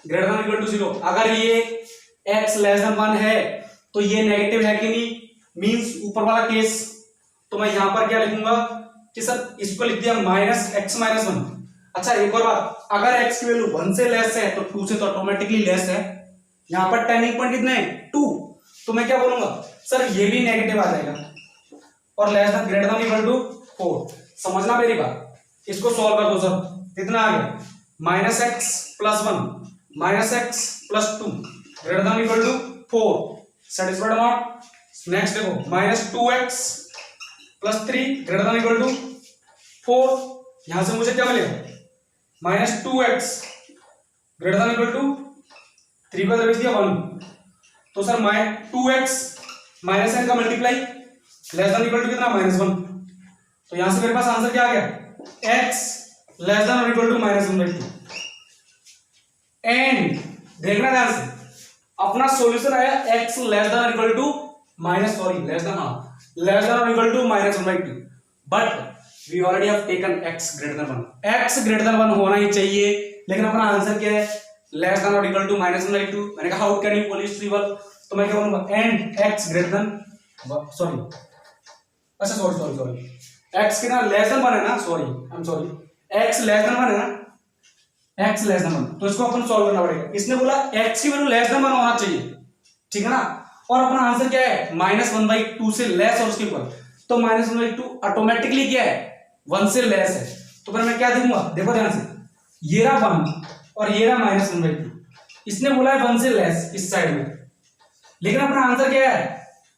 greater than equal to 0, अगर ये x लेस देन 1 है तो ये नेगेटिव है कि नहीं, मींस ऊपर वाला केस। तो मैं यहां पर क्या लिखूंगा कि सर इसको लिख दिया माइनस एक्स माइनस 1। अच्छा एक और बात, अगर x की वैल्यू 1 से लेस है तो 2 से तो ऑटोमेटिकली लेस है। यहां पर टर्निंग पॉइंट कितना है 2, तो मैं क्या बोलूंगा सर ये भी नेगेटिव आ जाएगा और less than greater than equal to 4। समझना मेरी बात, इसको सॉल्व कर दो सर, कितना आ गया minus x plus 1 minus x plus 2 greater than equal to 4, satisfied not. Next देखो minus 2x plus 3 greater than equal to 4, यहां से मुझे क्या मिलेगा minus 2x greater than equal to 3 पर रख दिया 1, तो सर 2x माइनस n का multiply less than equal to कितना माइनस 1, तो यहां से मेरे पास आंसर क्या आ गया x लेस देन और इक्वल टू माइनस 1/2। एंड देखना ध्यान से, अपना सॉल्यूशन आया x लेस देन और equal to minus less than और equal to minus 1/2, but we already have taken x greater than 1। x greater than 1 होना ही चाहिए, लेकिन अपना आंसर क्या है लेस देन और इक्वल टू माइनस 1/2। मैंने कहा how can you polish trivial, तो मैं क्या बोलूंगा and x greater then sorry x कितना लेस देन 1 है ना, sorry I am sorry, x less than 1 है ना, x लेस देन 1, तो इसको अपन सॉल्व करना पड़ेगा। इसने बोला x की वैल्यू लेस देन 1 होना चाहिए, ठीक है ना, और अपना आंसर क्या है माइनस 1/2 से लेस और उसके इक्वल, तो माइनस 1/2 ऑटोमेटिकली क्या है 1 से लेस है, तो फिर मैं क्या देखूंगा, देखो ध्यान से, ये रहा 1 और ये रहा माइनस 1/2, इसने बोला है 1 से लेस इस साइड में, लेकिन अपना आंसर क्या है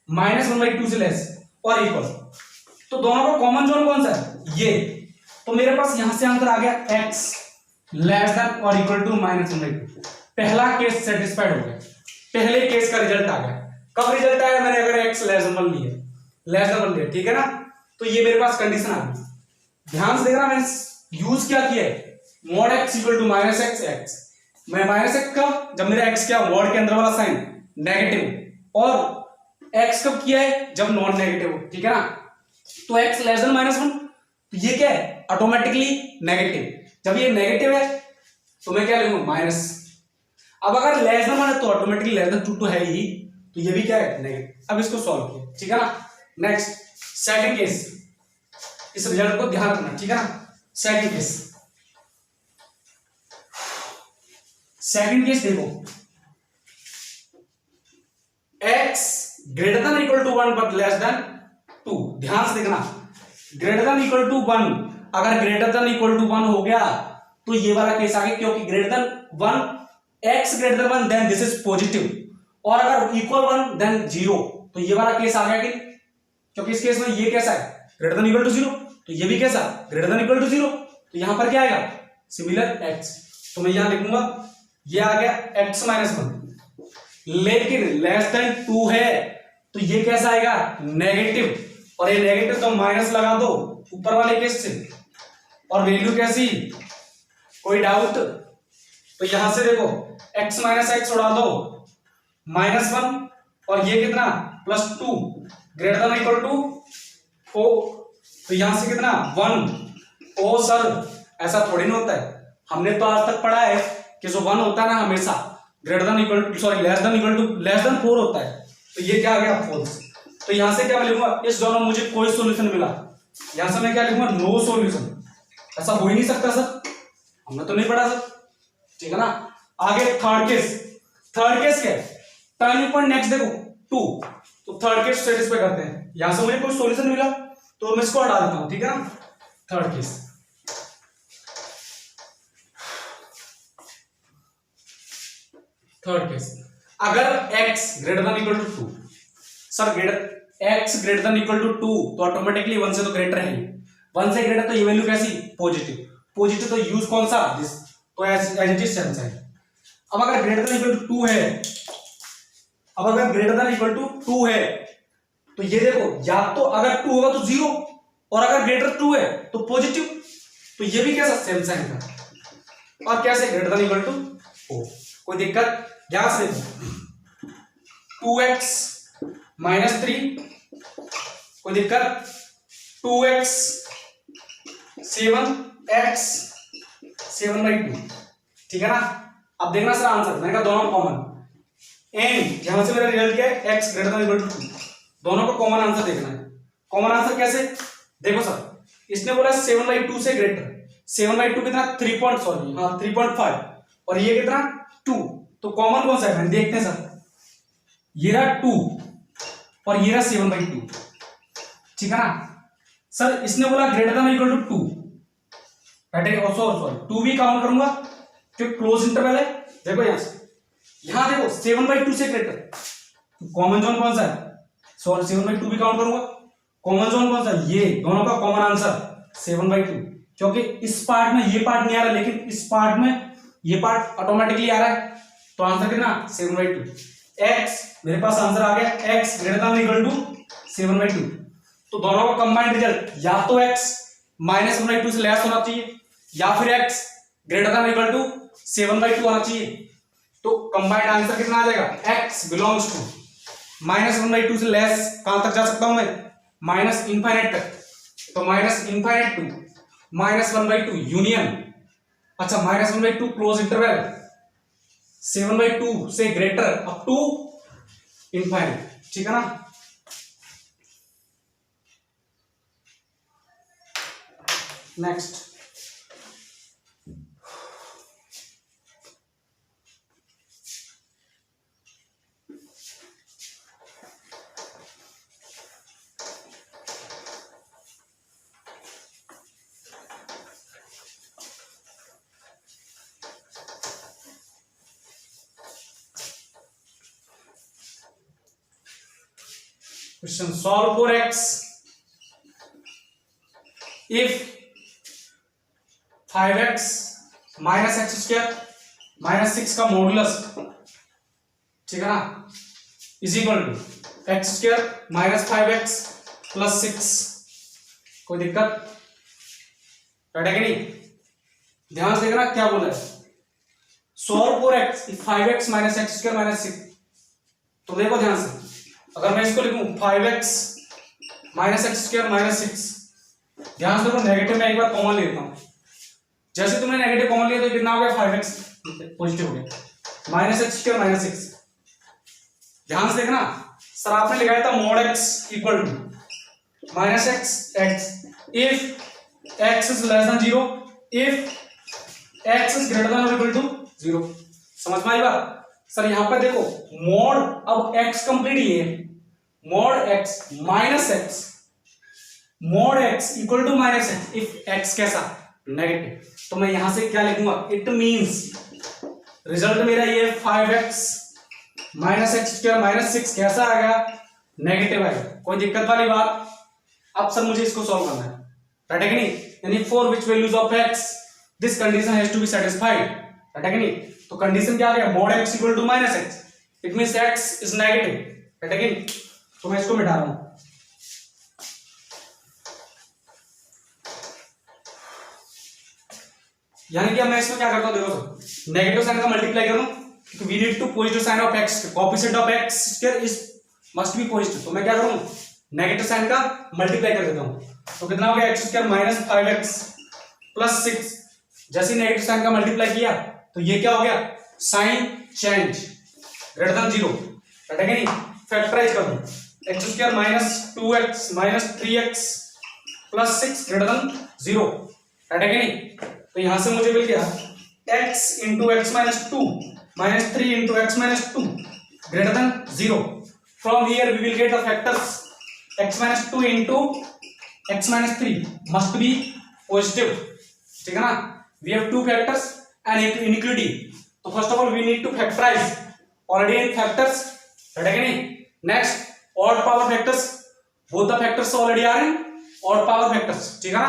माइनस 1/2 से लेस और इक्वल, तो दोनों का कॉमन जोन कौन सा है ये, तो मेरे पास यहां से आंसर आ गया x लेस देन और इक्वल टू माइनस 1/2। पहला केस सेटिस्फाइड हो गया, पहले केस का रिजल्ट आ गया। कब रिजल्ट आया, मैंने अगर x लेस देन 1 लिया, ठीक है ना, तो ये मेरे पास कंडीशन आ गई। ध्यान से देखना, मैंने यूज क्या किया है mod x equal to minus x, मैं माइनस x कब, जब मेरा x क्या mod के अंदर वाला साइन नेगेटिव, और x कब किया है जब नॉन नेगेटिव हो, ठीक है ना, तो x लेस देन माइनस 1, तो ये क्या है ऑटोमेटिकली नेगेटिव, जब ये नेगेटिव है तो मैं क्या लिखूंगा माइनस, अब अगर लेस देन 1 है तो ऑटोमेटिकली लेस देन 2 तो है ही, तो ये भी क्या है नेगेटिव। अब इसको सॉल्व किया, ठीक है ना। नेक्स्ट सेकंड केस, इस रिजल्ट को ध्यान रखना, ठीक है ना। सेकंड केस देखो, x greater than equal to 1 but less than 2, ध्यान से देखना, ग्रेटर देन इक्वल टू 1, अगर ग्रेटर देन इक्वल टू 1 हो गया तो ये वाला केस आ गया, क्योंकि greater than 1 x greater than 1 this is इज पॉजिटिव, और अगर इक्वल 1 देन 0, तो ये वाला केस आ गया कि, क्योंकि इस केस में ये कैसा है ग्रेटर देन इक्वल टू 0, तो ये भी कैसा ग्रेटर देन इक्वल टू 0, तो यहां पर क्या आएगा सिमिलर x, तो मैं यहां लिखूंगा ये आ गया x माइनस 1, लेकिन लेस देन 2 है तो ये कैसा आएगा नेगेटिव, और ये नेगेटिव तो माइनस लगा दो ऊपर वाले केस से, और वैल्यू कैसी कोई डाउट, तो यहां से देखो x माइनस एक्स उड़ा दो माइनस 1, और ये कितना plus 2 greater than equal to 4, तो यहां से कितना 1। ओ सर ऐसा थोड़ी ना होता है, हमने तो आज तक पढ़ा है कि जो 1 होता है ना हमेशा greater than equal to sorry less than 4 होता है, तो ये क्या आ गया फॉल्स। तो यहां से क्या मैं लिखूंगा, इस दोनों मुझे कोई सॉल्यूशन मिला, यहां से मैं क्या लिखूंगा, नो सॉल्यूशन। ऐसा हो ही नहीं सकता सर, हमने तो नहीं पढ़ा सर, ठीक है ना। आगे थर्ड केस क्या है, टर्निंग पॉइंट नेक्स्ट देखो 2, तो थर्ड केस सेटिस्फाई करते हैं। यहां से मुझे कोई सॉल्यूशन मिला तो मैं इसको हटा देता हूं, ठीक है ना। थर्ड केस अगर x greater than equal to 2, sir x greater than equal to 2 तो ऑटोमेटिकली 1 से तो ग्रेटर है, 1 से ग्रेटर तो ये वैल्यू कैसी, पॉजिटिव तो यूज कौन सा, दिस, तो एज इट इज सेंस है। अब अगर ग्रेटर देन इक्वल टू 2 है, अब अगर ग्रेटर देन इक्वल टू 2 है तो ये देखो, या तो अगर 2 होगा तो 0 और अगर ग्रेटर 2 है तो पॉजिटिव, तो ये भी कैसा, सेम साइन का। और कैसे, ग्रेटर देन इक्वल टू 4, कोई दिक्कत, ध्यान से देखो 2x माइनस 3, कोई दिक्कत, 2x 7x 7/2, ठीक है ना। अब देखना सर आंसर, मैंने कहा दोनों कॉमन, एंड यहां से मेरा रिजल्ट क्या है, x greater than equal to 2, दोनों को कॉमन आंसर देखना है। कॉमन आंसर कैसे, देखो सर, इसने बोला 7/2 से ग्रेटर, 7/2 कितना, 3.5 और ये कितना 2, तो कॉमन कौन सा है देखते हैं सर, ये रहा 2 और ये रहा 7/2, ठीक है ना। सर इसने बोला greater than equal to 2, sorry 2 भी काउंट करूंगा क्योंकि क्लोज इंटरवल है। देखो यहां देखो 7/2 से ग्रेटर, कॉमन जोन कौन सा है, सॉरी 7/2 भी काउंट करूंगा, कॉमन जोन कौन सा है, ये दोनों का कॉमन आंसर 7/2, क्योंकि इस पार्ट में ये पार्ट नहीं आ रहा, लेकिन इस पार्ट में ये पार्ट ऑटोमेटिकली आ रहा है, तो आंसर कितना 7/2। x मेरे पास आंसर आ गया, x greater than equal to 7/2, तो दोनों का कंबाइंड रिजल्ट या तो x माइनस 7/2 से लेस होना चाहिए या फिर x greater than equal to 7/2 होना चाहिए। तो कंबाइंड आंसर कितना आ जाएगा, x बिलोंग्स टू माइनस 7/2 से लेस, कहां तक जा सकता हूं मैं, माइनस इनफाइनाइट तक, तो minus infinite to minus 1/2 union, अच्छा माइनस 1/2 क्लोज इंटरवल, 7/2 से ग्रेटर अप टू इनफाइनाइट, ठीक है ना। Next question, solve for x if 5x minus x square minus 6 का मॉडुलस, ठीक है ना, is equal to x square minus 5x plus 6, कोई दिक्कत, राइट है कि नहीं। ध्यान से देखना क्या बोला है, solve for x if 5x minus x square minus 6, तो देखो ध्यान से, अगर मैं इसको लिखूं 5x minus x square minus 6, ध्यान से देखो नेगेटिव में एक बार कॉमन लेता हूं, जैसे तुमने नेगेटिव कॉमन लिया तो कितना हो गया 5x पॉजिटिव हो गया, माइनस एक्स स्क्वायर माइनस 6, ध्यान से देखना सर आपने लिखाया था mod x equal to minus x if x is less than 0, if x is greater than और इक्वल टू 0, समझ में आई बात। सर यहां पर देखो मोड, अब x कंप्लीट ही है, mod x minus x, mod x equal to minus x if x कैसा नेगेटिव, तो मैं यहां से क्या लिखूंगा, इट मींस रिजल्ट मेरा ये 5x minus x square minus 6 कैसा आएगा, नेगेटिव आएगा, कोई दिक्कत वाली बात। अब सर मुझे इसको सॉल्व करना है, राइट है कि नहीं, यानी for which values of x this condition has to be satisfied, right है कि नहीं। तो कंडीशन क्या आ गया, mod x equal to minus x, it means x is negative, right है कि नहीं। तो मैं इसको मिटा रहा हूं, यानी कि मैं इसमें क्या करता हूं, देखो सर नेगेटिव साइन का मल्टीप्लाई करूं, क्योंकि we need to positive sign of x, coefficient of x square is must be positive, तो मैं क्या करूं, नेगेटिव साइन का मल्टीप्लाई कर देता हूं, तो कितना हो गया x square minus 5x plus 6, जैसे नेगेटिव साइन का मल्टीप्लाई किया तो ये क्या हो गया, साइन चेंज ग्रेटर देन 0, रटेगा नहीं, फैक्टराइज कर दो, x square minus 2x minus 3x plus 6 greater than 0, रटेगा नहीं। तो यहां से मुझे मिल गया x into x minus 2 minus 3 into x minus 2 greater than 0। From here we will get the factors x minus 2 into x minus 3 must be positive, ठीक है ना। we have two factors and inequality, तो first of all we need to factorize, already in factors, right again। next odd power factors, both the factors already are in odd power factors, ठीक है ना।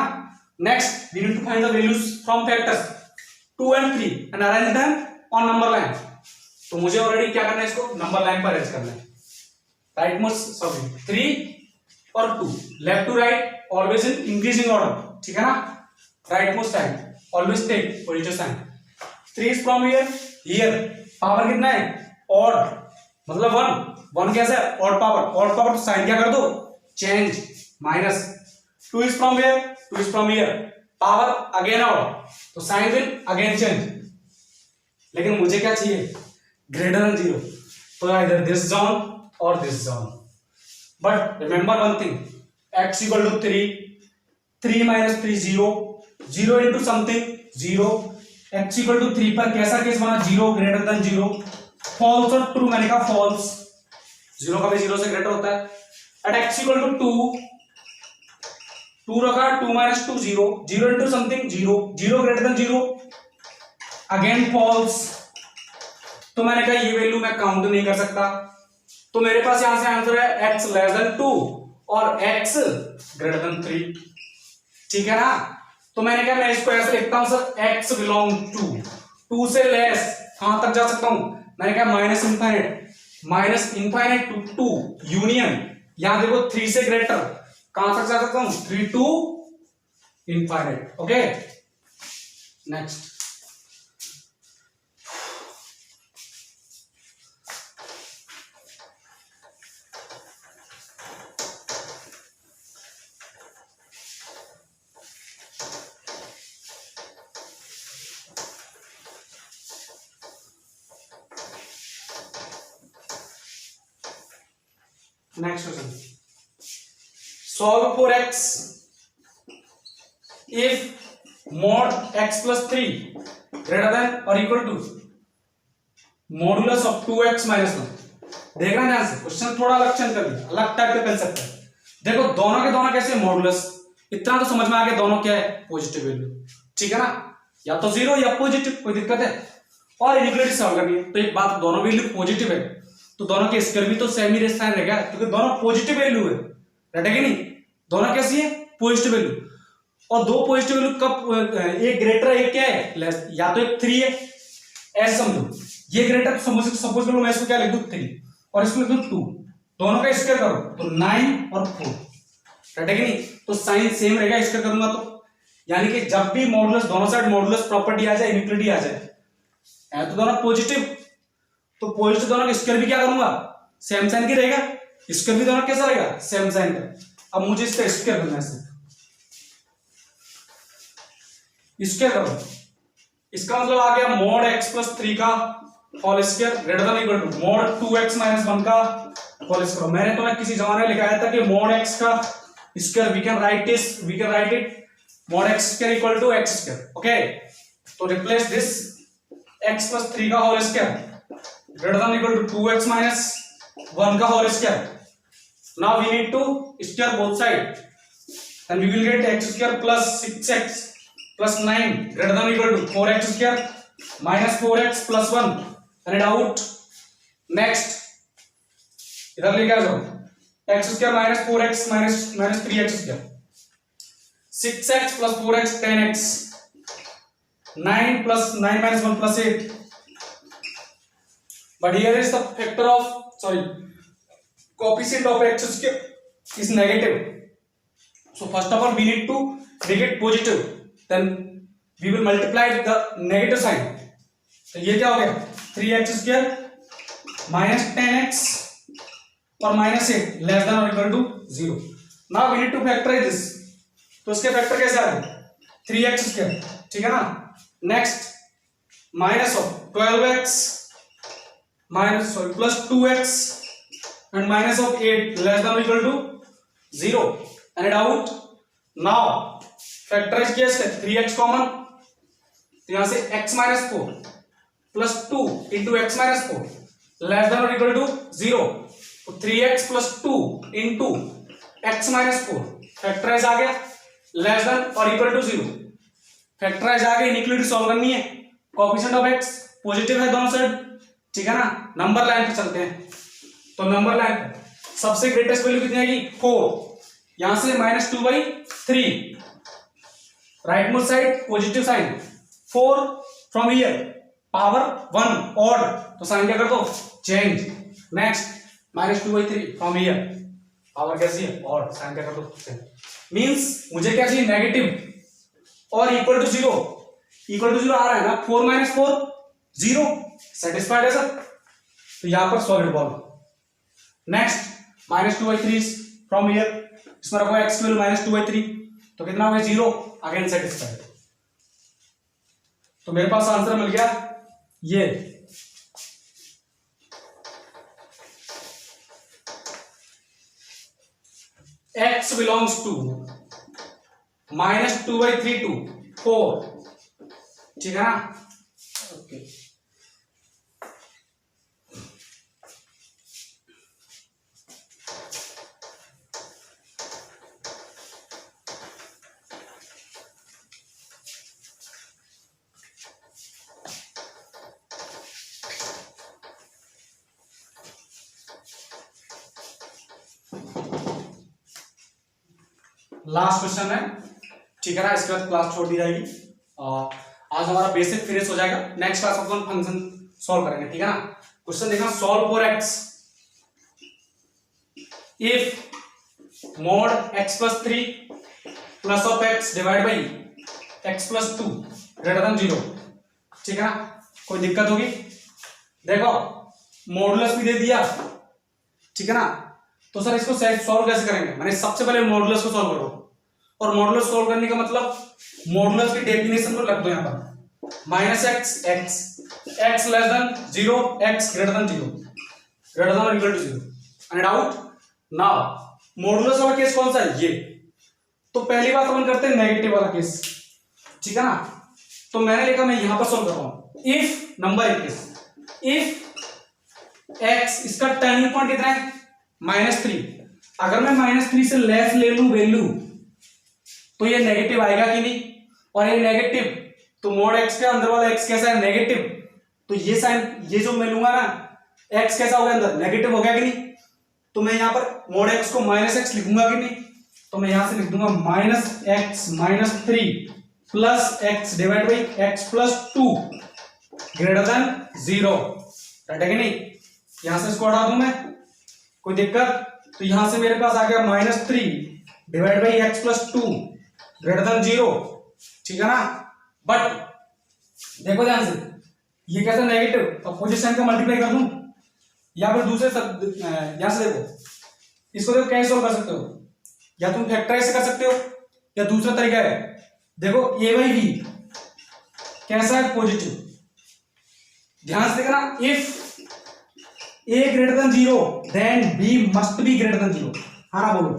next we need to find the values from factors 2 and 3 and arrange them on number line। तो मुझे already क्या करना है, इसको नंबर लाइन पर अरेंज करना है, राइट मोस्ट सॉरी 3 और 2, left to right always in increasing order, ठीक है ना। Right most side always take positive sign. 3 is from here power कितना है, ऑड, मतलब 1 कैसा है, ऑड पावर तो साइन क्या कर दो, change minus. 2 is from here power again odd, तो साइन विल अगेन चेंज। लेकिन मुझे क्या चाहिए, ग्रेटर देन 0, तो आइदर दिस जोन और this zone. But remember one thing, x equal to 3, 3 minus 3 0, 0 into something 0, x equal to 3 पर कैसा केस बना, 0 greater than 0, false और true, मैंने कहा false, 0 का भी 0 से greater होता है। at x equal to 2, 2 रखा, 2 minus 2 0, 0 into something 0, 0 greater than 0, again false, तो मैंने कहा ये वैल्यू मैं काउंट नहीं कर सकता, तो मेरे पास यहां से आंसर है x लेस देन 2 और x ग्रेटर देन 3, ठीक है ना। तो मैंने कहा मैं इसको ऐसे लिखता हूं सर, x बिलोंग टू 2 से लेस कहां तक जा सकता हूं, मैंने कहा माइनस इनफाइनाइट टू 2 यूनियन, यहां देखो 3 से ग्रेटर कहां तक जा सकता हूं, 3 to infinite, okay. Next question, solve for x if mod x plus 3 greater than or equal to modulus of 2x minus 1। देखना ध्यान से, क्वेश्चन थोड़ा अलग चेंज कर दिया, अलग टाइप का कंसेप्ट है। देखो दोनों के दोनों कैसे मॉडुलस, इतना तो समझ में आ गया, दोनों क्या है, पॉजिटिव वैल्यू, ठीक है ना, या तो 0 या पॉजिटिव, कोई दिक्कत है। और इनइक्वालिटी सॉल्व करनी है, तो एक बात, दोनों वैल्यू पॉजिटिव है तो दोनों के स्क्वायर भी तो सेम ही रेस्ता रहेगा, क्योंकि दोनों पॉजिटिव वैल्यू है, रटेगा नहीं, दोनों कैसी है, पॉजिटिव वैल्यू। और दो पॉजिटिव वैल्यू कब, एक ग्रेटर है, एक क्या है, लेस, या तो एक 3 है, ऐसे समझो, ये ग्रेटर सपोज करो मैं इसको क्या लिख दूं 3 और इसको लिख दूं 2, दोनों का स्क्वायर करो तो 9 और 4, रटेगा नहीं, तो साइन सेम रहेगा, स्क्वायर करूंगा तो, यानी कि जब भी मॉडुलस दोनों साइड मॉडुलस प्रॉपर्टी आ जाए, इनइक्वालिटी आ जाए, है तो दोनों पॉजिटिव, तो पॉजिटिव दोनों का स्क्वायर भी क्या करूंगा, सेम साइन की रहेगा, स्क्वायर भी दोनों कैसा रहेगा, सेम साइन का। अब मुझे इसका स्क्वायर करना है, स्क्वायर करो, इसका मतलब आ गया mod x plus 3 का whole square greater than equal to mod 2x minus 1 का होल स्क्वायर। मैंने तो किसी जमाने में लिखाया था कि mod x का स्क्वायर we can write it mod x square equal to x square, okay. तो रिप्लेस दिस x plus 3 का whole square greater than equal to 2x minus 1 का whole square. Now we need to square both sides and we will get x square plus 6x plus 9 greater than equal to 4x square minus 4x plus 1 and out. Next इधर लेके आ जाओ, x square minus 4x minus 3x square, 6x plus 4x 10x, 9 plus 9 minus 1 plus 8. But here is the factor of coefficient of x square is negative. So first of all we need to make it positive. Then we will multiply the negative sign. तो ये क्या हो गया 3x square minus 10x और minus 8 less than or equal to 0. Now we need to factorize this. तो इसके फैक्टर कैसे आ रहे 3x square, ठीक है ना। Next minus of 12x plus 2x and minus of 8 less than or equal to 0. Any doubt? Now factorize किया इसका 3x कॉमन, तो यहां से x minus 4 plus 2 into x minus 4 less than or equal to 0. तो 3x plus 2 into x minus 4 factorise आ गया, लेस देन और इक्वल टू 0. फैक्टराइज आ गया, इनइक्वालिटी सॉल्व करनी है. कोएफिशिएंट ऑफ x पॉजिटिव है दोनों साइड, ठीक है ना. नंबर लाइन पे चलते हैं, तो नंबर लाइन पे सबसे ग्रेटेस्ट वैल्यू कितनी आएगी 4. यहां से -2/3 right most side positive sign, 4 from here power 1 odd, तो साइन क्या कर दो change. Next -2/3 from here power कैसी है ऑड, साइन क्या कर दो चेंज. मींस मुझे क्या चाहिए नेगेटिव और इक्वल टू 0. इक्वल टू 0 आ रहा है ना, 4 - 4 0. सेटिस्फाइड है सर, तो यहां पर solid ball. Next -2/3 from here, इसमें रखो x की वैल्यू -2/3, तो कितना हो गया 0. Again satisfied. तो मेरे पास आंसर मिल गया ये. x belongs to -2/3 to 4, ठीक है ना. ओके लास्ट क्वेश्चन है, ठीक है ना. इसके बाद क्लास छोड़ दी जाएगी. आज हमारा बेसिक फिनिश हो जाएगा. नेक्स्ट क्लास में फंक्शन सॉल्व करेंगे, ठीक है ना. क्वेश्चन देखना, solve for x if mod x plus 3 plus of x divide by x plus 2 greater than 0, ठीक है ना. कोई दिक्कत होगी? देखो मॉडुलस भी दे दिया, ठीक है ना. तो सर इसको सॉल्व कैसे करेंगे? मैंने सबसे पहले मॉडुलस को सॉल्व करो, और मॉडुलस सॉल्व करने का मतलब मॉडुलस की डेफिनेशन को रख दो यहां पर. -x less than 0, x greater than 0, greater than और equal to 0. Any doubt? Now modulus वाला केस कौन सा है? ये. तो पहली बात अपन करते हैं नेगेटिव वाला केस, ठीक है ना. तो मैंने लिखा, मैं यहां पर सॉल्व कर रहा हूं. If number in case, if x, इसका टर्निंग पॉइंट कितना है -3. अगर मैं -3 से लेस ले लूं वैल्यू, तो ये नेगेटिव आएगा कि नहीं? और ये नेगेटिव, तो मोड x के अंदर वाला x कैसा है नेगेटिव, तो ये साइन, ये जो मैं लूंगा ना x कैसा हो गया अंदर नेगेटिव हो गया कि नहीं. तो मैं यहां पर मोड x को -x लिखूंगा कि नहीं, तो मैं यहां से लिख दूंगा -x - 3 plus x divide by x plus 2 greater than 0, right है कि नहीं. यहां से इसको हटा दूं मैं, कोई दिक्कत? तो यहां से मेरे पास आ गया -3 divide by x plus 2 greater than 0, ठीक है ना. बट देखो ध्यान से, ये कैसा नेगेटिव, अपोजिट साइन का मल्टीप्लाई कर दूं, या फिर दूसरे यहां से देखो, इसको देखो कैसे सॉल्व कर सकते हो. या तुम फैक्टराइज से कर सकते हो, या दूसरा तरीका है, देखो a/b कैसा है पॉजिटिव. ध्यान से देखना, if a greater than 0 then b must be greater than 0. हाँ ना बोलो.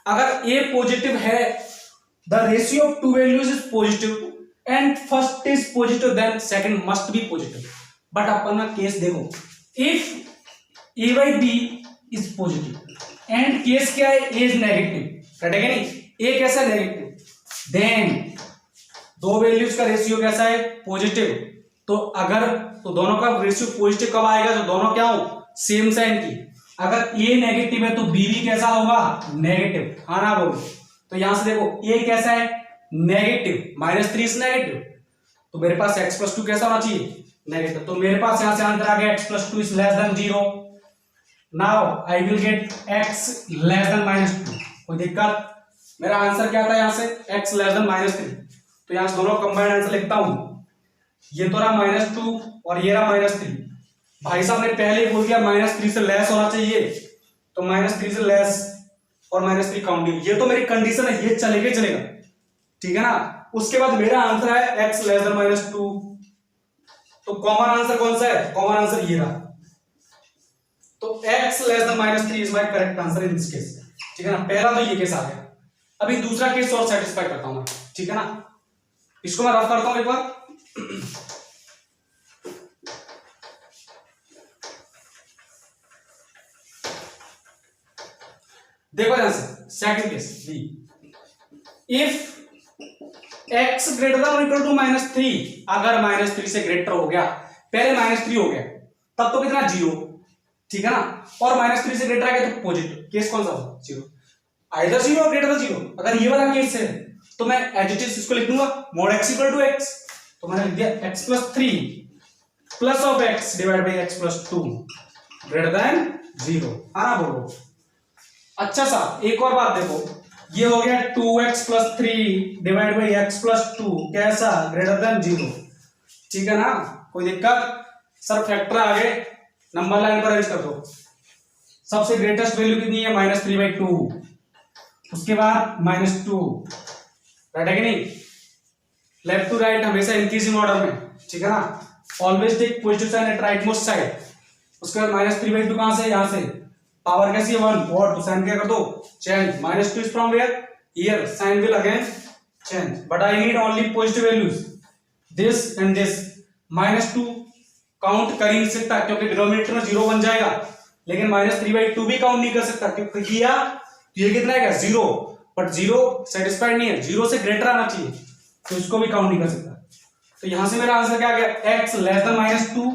अगर a पॉजिटिव है, the ratio of two values is positive and first is positive then second must be positive. but अपन का केस देखो, if a/b is positive and case क्या है, a is negative, राइट है नहीं. a कैसा नेगेटिव, then दो वैल्यूज का रेशियो कैसा है पॉजिटिव. तो अगर, तो दोनों का रेशियो पॉजिटिव कब आएगा, तो दोनों क्या हो सेम साइन की. अगर a नेगेटिव है तो b भी कैसा होगा नेगेटिव. हाँ ना बोलो. तो यहां से देखो a कैसा है नेगेटिव, -3 से नेगेटिव, तो मेरे पास x प्लस 2 कैसा होना चाहिए नेगेटिव. तो मेरे पास यहां से आंसर आ गया x plus 2 is less than 0. Now I will get x less than -2. कोई दिक्कत? मेरा आंसर क्या था यहां से x लेस देन -3. तो यहां से दोनों कंबाइंड आंसर लिखता हूं. ये तो रहा -2 और ये रहा -3. भाई साहब ने पहले ही बोल दिया -3 से लेस होना चाहिए, तो -3 से लेस और -3 काउंटिंग, ये तो मेरी कंडीशन है, ये चलेगा चलेगा, ठीक है ना. उसके बाद मेरा आंसर है x लेस देन -2. तो कॉमन आंसर कौन सा है? कॉमन आंसर ये रहा। तो x less then -3 is my correct answer in this case, ठीक है ना। पहला तो ये केस आ गया। अभी दूसरा केस और सेटिस्फाई करता हूं मैं, ठीक है ना। इसको मैं रफ करता हूं एक बार। देखो ध्यान से, second case B, if x greater than equal to -3, अगर -3 से ग्रेटर हो गया, पहले -3 हो गया तब तो कितना 0, ठीक है ना, और -3 से ग्रेटर आ गया तो पॉजिटिव। केस कौन सा होगा? 0, आइदर 0 और ग्रेटर देन 0। अगर ये वाला केस है तो मैं एज इट इज इसको लिख दूंगा mod x equal to x, तो मैंने लिख दिया x + 3 plus of x divide by x + 2 greater than 0। आना बोलो। अच्छा सा एक और बात देखो, ये हो गया 2x + 3 डिवाइड बाय x + 2 कैसा? ग्रेटर देन 0, ठीक है ना। कोई दिक्कत? सर फैक्टर आगे नंबर लाइन पर अरेंज कर दो। सबसे ग्रेटेस्ट वैल्यू कितनी है? -3/2, उसके बाद -2, राइट है कि नहीं? लेफ्ट टू राइट हमेशा इंक्रीजिंग ऑर्डर में, ठीक है ना। Always take positive sign at right most side. उसके बाद -3/2 कहां से? यहां से। पावर कैसी है? 1, और तो साइन क्या कर दो? Change. -2 is from where? Here. Sign will again change, but I need only positive values, this and this. -2 count कर ही नहीं सकता क्योंकि डिनोमिनेटर में 0 बन जाएगा, लेकिन -3/2 भी काउंट नहीं कर सकता क्योंकि किया तो ये कितना है? 0, बट 0 सेटिस्फाइड नहीं है, 0 से ग्रेटर आना चाहिए, तो इसको भी काउंट नहीं कर सकता। तो यहां से मेरा आंसर क्या आ गया? x लेस देन -2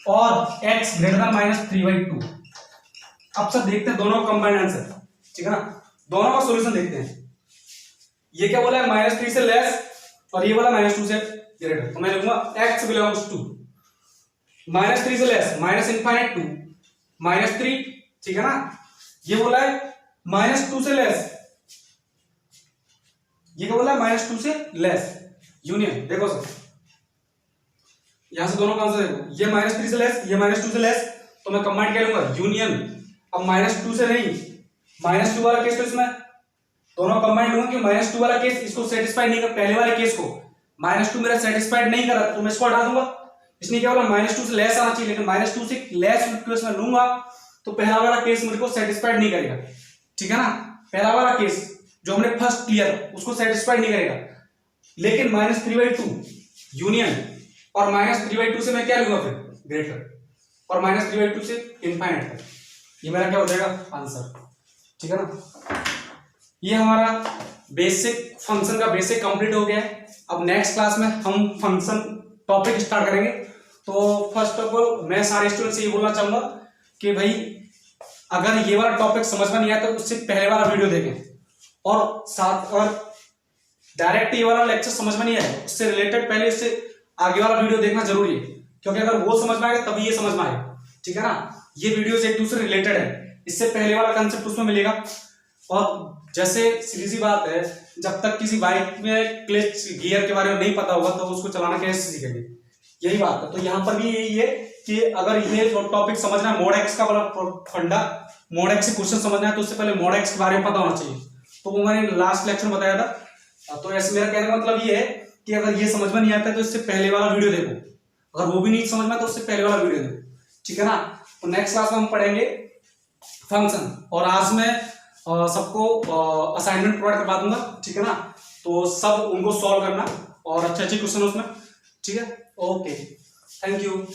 और x ग्रेटर देन -3/2। अब सब देखते हैं दोनों का कंबाइंड आंसर, ठीक है ना। दोनों का सॉल्यूशन देखते हैं। ये क्या बोला है? -3 से लेस, और ये वाला -2 से ग्रेटर। तो मैं लिखूंगा x बिलोंग्स टू -3 से लेस, -∞ टू -3, ठीक है ना। ये बोला है -2 से लेस, ये क्या बोला है? -2 से लेस यूनियन। देखो सर, यहां से दोनों का आंसर देखो, ये -3 से लेस, ये -2 से लेस, तो मैं कंबाइंड क्या लूंगा? यूनियन। अब -2 से नहीं, -2 वाला केस तो इसमें दोनों कंबाइंड लूंगा कि -2 वाला केस इसको सेटिस्फाई नहीं कर, पहले वाले केस को -2 मेरा सेटिस्फाइड नहीं कर रहा, तो मैं इसको हटा दूंगा। इसने क्या बोला? -2 से लेस आना चाहिए, लेकिन -2 से लेस केस में लूंगा तो पहला वाला केस मुझको सेटिस्फाइड नहीं करेगा, ठीक है ना। पहला वाला केस जो हमने फर्स्ट क्लियर उसको सेटिस्फाइड नहीं करेगा, लेकिन -3/2 यूनियन, और -3/2 से मैं क्या लूंगा फिर? ग्रेटर, और -3/2 से इनफाइनाइट तक। ये मेरा क्या हो जाएगा? आंसर, ठीक है ना। ये हमारा बेसिक फंक्शन का बेसिक कंप्लीट हो गया है। अब नेक्स्ट क्लास में हम फंक्शन टॉपिक स्टार्ट करेंगे। तो फर्स्ट ऑफ ऑल मैं सारे स्टूडेंट से ये बोलना चाहूंगा कि भाई अगर ये वाला टॉपिक समझ में नहीं आया तो उससे पहले वाला वीडियो देखें, और साथ और डायरेक्ट ये वाला लेक्चर समझ में नहीं आया उससे रिलेटेड पहले इससे आगे वाला वीडियो देखना जरूरी है, क्योंकि अगर वो समझ में आएगा तभी ये समझ में आएगा, ठीक है ना। ये वीडियोस एक दूसरे रिलेटेड है, इससे पहले वाला कंसेप्ट उसमें मिलेगा। और जैसे सीधी सी बात है, जब तक किसी बाइक में क्लच गियर के बारे में नहीं पता होगा तो उसको चलाना कैसे सीखेंगे, यही बात है। तो यहाँ पर भी यही है कि अगर ये टॉपिक समझना है, mod x का वाला फंडा, mod x से क्वेश्चन समझना है तो उससे पहले mod x के बारे में पता होना चाहिए। तो वो मैंने लास्ट लेक्चर में बताया था। तो ऐसे मेरा कहने का मतलब ये है कि अगर ये समझ में नहीं आता तो इससे पहले वाला वीडियो देखो, अगर वो भी नहीं समझ में तो उससे पहले वाला वीडियो देखो, ठीक है ना। तो नेक्स्ट क्लास में हम पढ़ेंगे फंक्शन, और आज मैं सबको असाइनमेंट प्रोवाइड करवा दूंगा, ठीक है ना। तो सब उनको सॉल्व करना और अच्छे अच्छे क्वेश्चन उसमें, ठीक है। Okay, thank you.